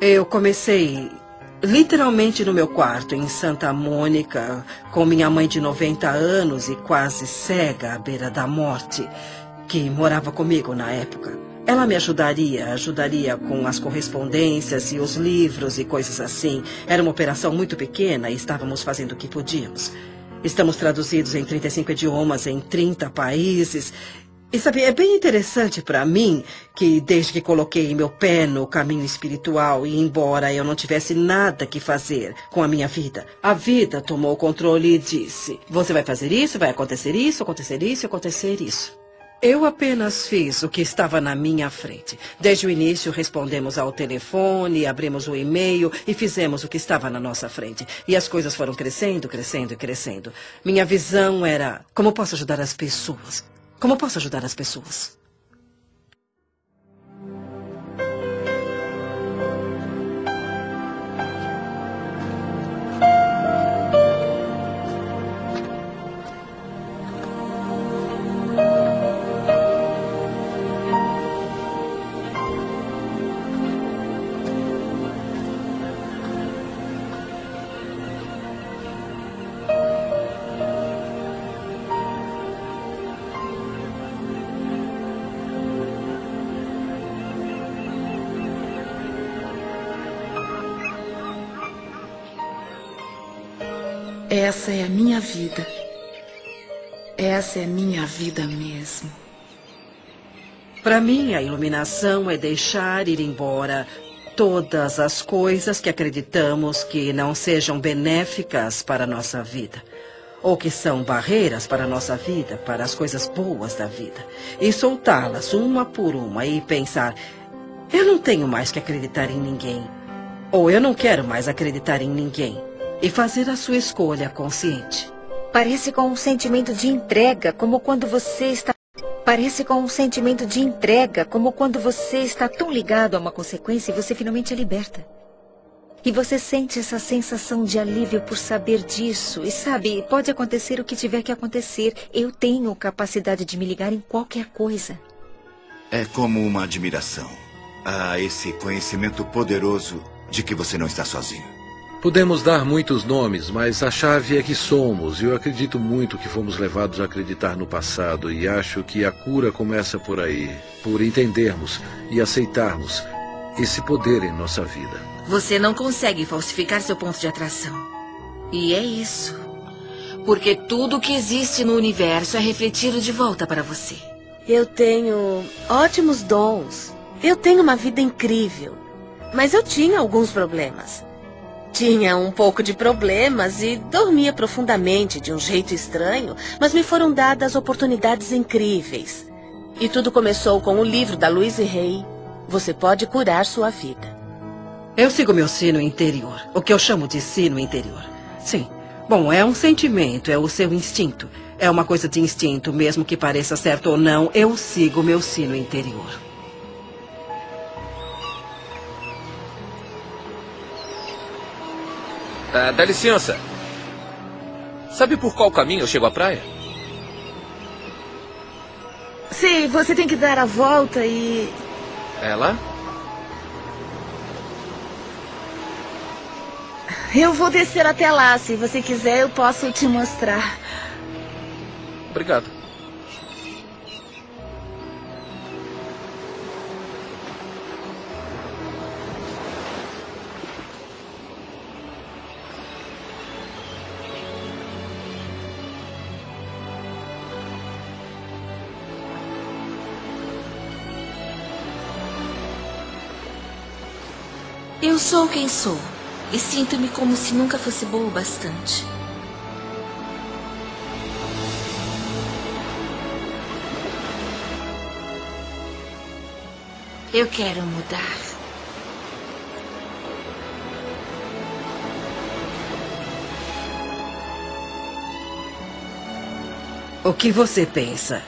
Eu comecei literalmente no meu quarto, em Santa Mônica, com minha mãe de 90 anos e quase cega à beira da morte, que morava comigo na época. Ela me ajudaria com as correspondências e os livros e coisas assim. Era uma operação muito pequena e estávamos fazendo o que podíamos. Estamos traduzidos em 35 idiomas, em 30 países. E sabe, é bem interessante para mim que desde que coloquei meu pé no caminho espiritual e embora eu não tivesse nada que fazer com a minha vida, a vida tomou o controle e disse: você vai fazer isso, vai acontecer isso, acontecer isso, acontecer isso. Eu apenas fiz o que estava na minha frente. Desde o início respondemos ao telefone, abrimos o e-mail e fizemos o que estava na nossa frente. E as coisas foram crescendo, crescendo e crescendo. Minha visão era: como posso ajudar as pessoas? Como posso ajudar as pessoas? Essa é a minha vida. Essa é minha vida mesmo. Para mim, a iluminação é deixar ir embora todas as coisas que acreditamos que não sejam benéficas para a nossa vida, ou que são barreiras para a nossa vida, para as coisas boas da vida, e soltá-las uma por uma e pensar: eu não tenho mais que acreditar em ninguém, ou eu não quero mais acreditar em ninguém. E fazer a sua escolha consciente. Parece com um sentimento de entrega, como quando você está... Parece com um sentimento de entrega, como quando você está tão ligado a uma consequência e você finalmente é liberta. E você sente essa sensação de alívio por saber disso. E sabe, pode acontecer o que tiver que acontecer. Eu tenho capacidade de me ligar em qualquer coisa. É como uma admiração a esse conhecimento poderoso de que você não está sozinho. Podemos dar muitos nomes, mas a chave é que somos. E eu acredito muito que fomos levados a acreditar no passado. E acho que a cura começa por aí. Por entendermos e aceitarmos esse poder em nossa vida. Você não consegue falsificar seu ponto de atração. E é isso. Porque tudo que existe no universo é refletido de volta para você. Eu tenho ótimos dons. Eu tenho uma vida incrível. Mas eu tinha alguns problemas. Tinha um pouco de problemas e dormia profundamente de um jeito estranho, mas me foram dadas oportunidades incríveis. E tudo começou com o livro da Louise Hay, Você Pode Curar Sua Vida. Eu sigo meu sino interior, o que eu chamo de sino interior. Sim. Bom, é um sentimento, é o seu instinto. É uma coisa de instinto, mesmo que pareça certo ou não, eu sigo meu sino interior. Dá licença. Sabe por qual caminho eu chego à praia? Sim, você tem que dar a volta e... É lá? Eu vou descer até lá. Se você quiser, eu posso te mostrar. Obrigado. Eu sou quem sou. E sinto-me como se nunca fosse boa o bastante. Eu quero mudar. O que você pensa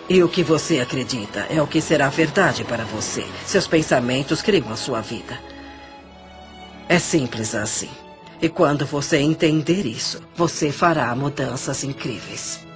e o que você acredita é o que será verdade para você. Seus pensamentos criam a sua vida. É simples assim. E quando você entender isso, você fará mudanças incríveis.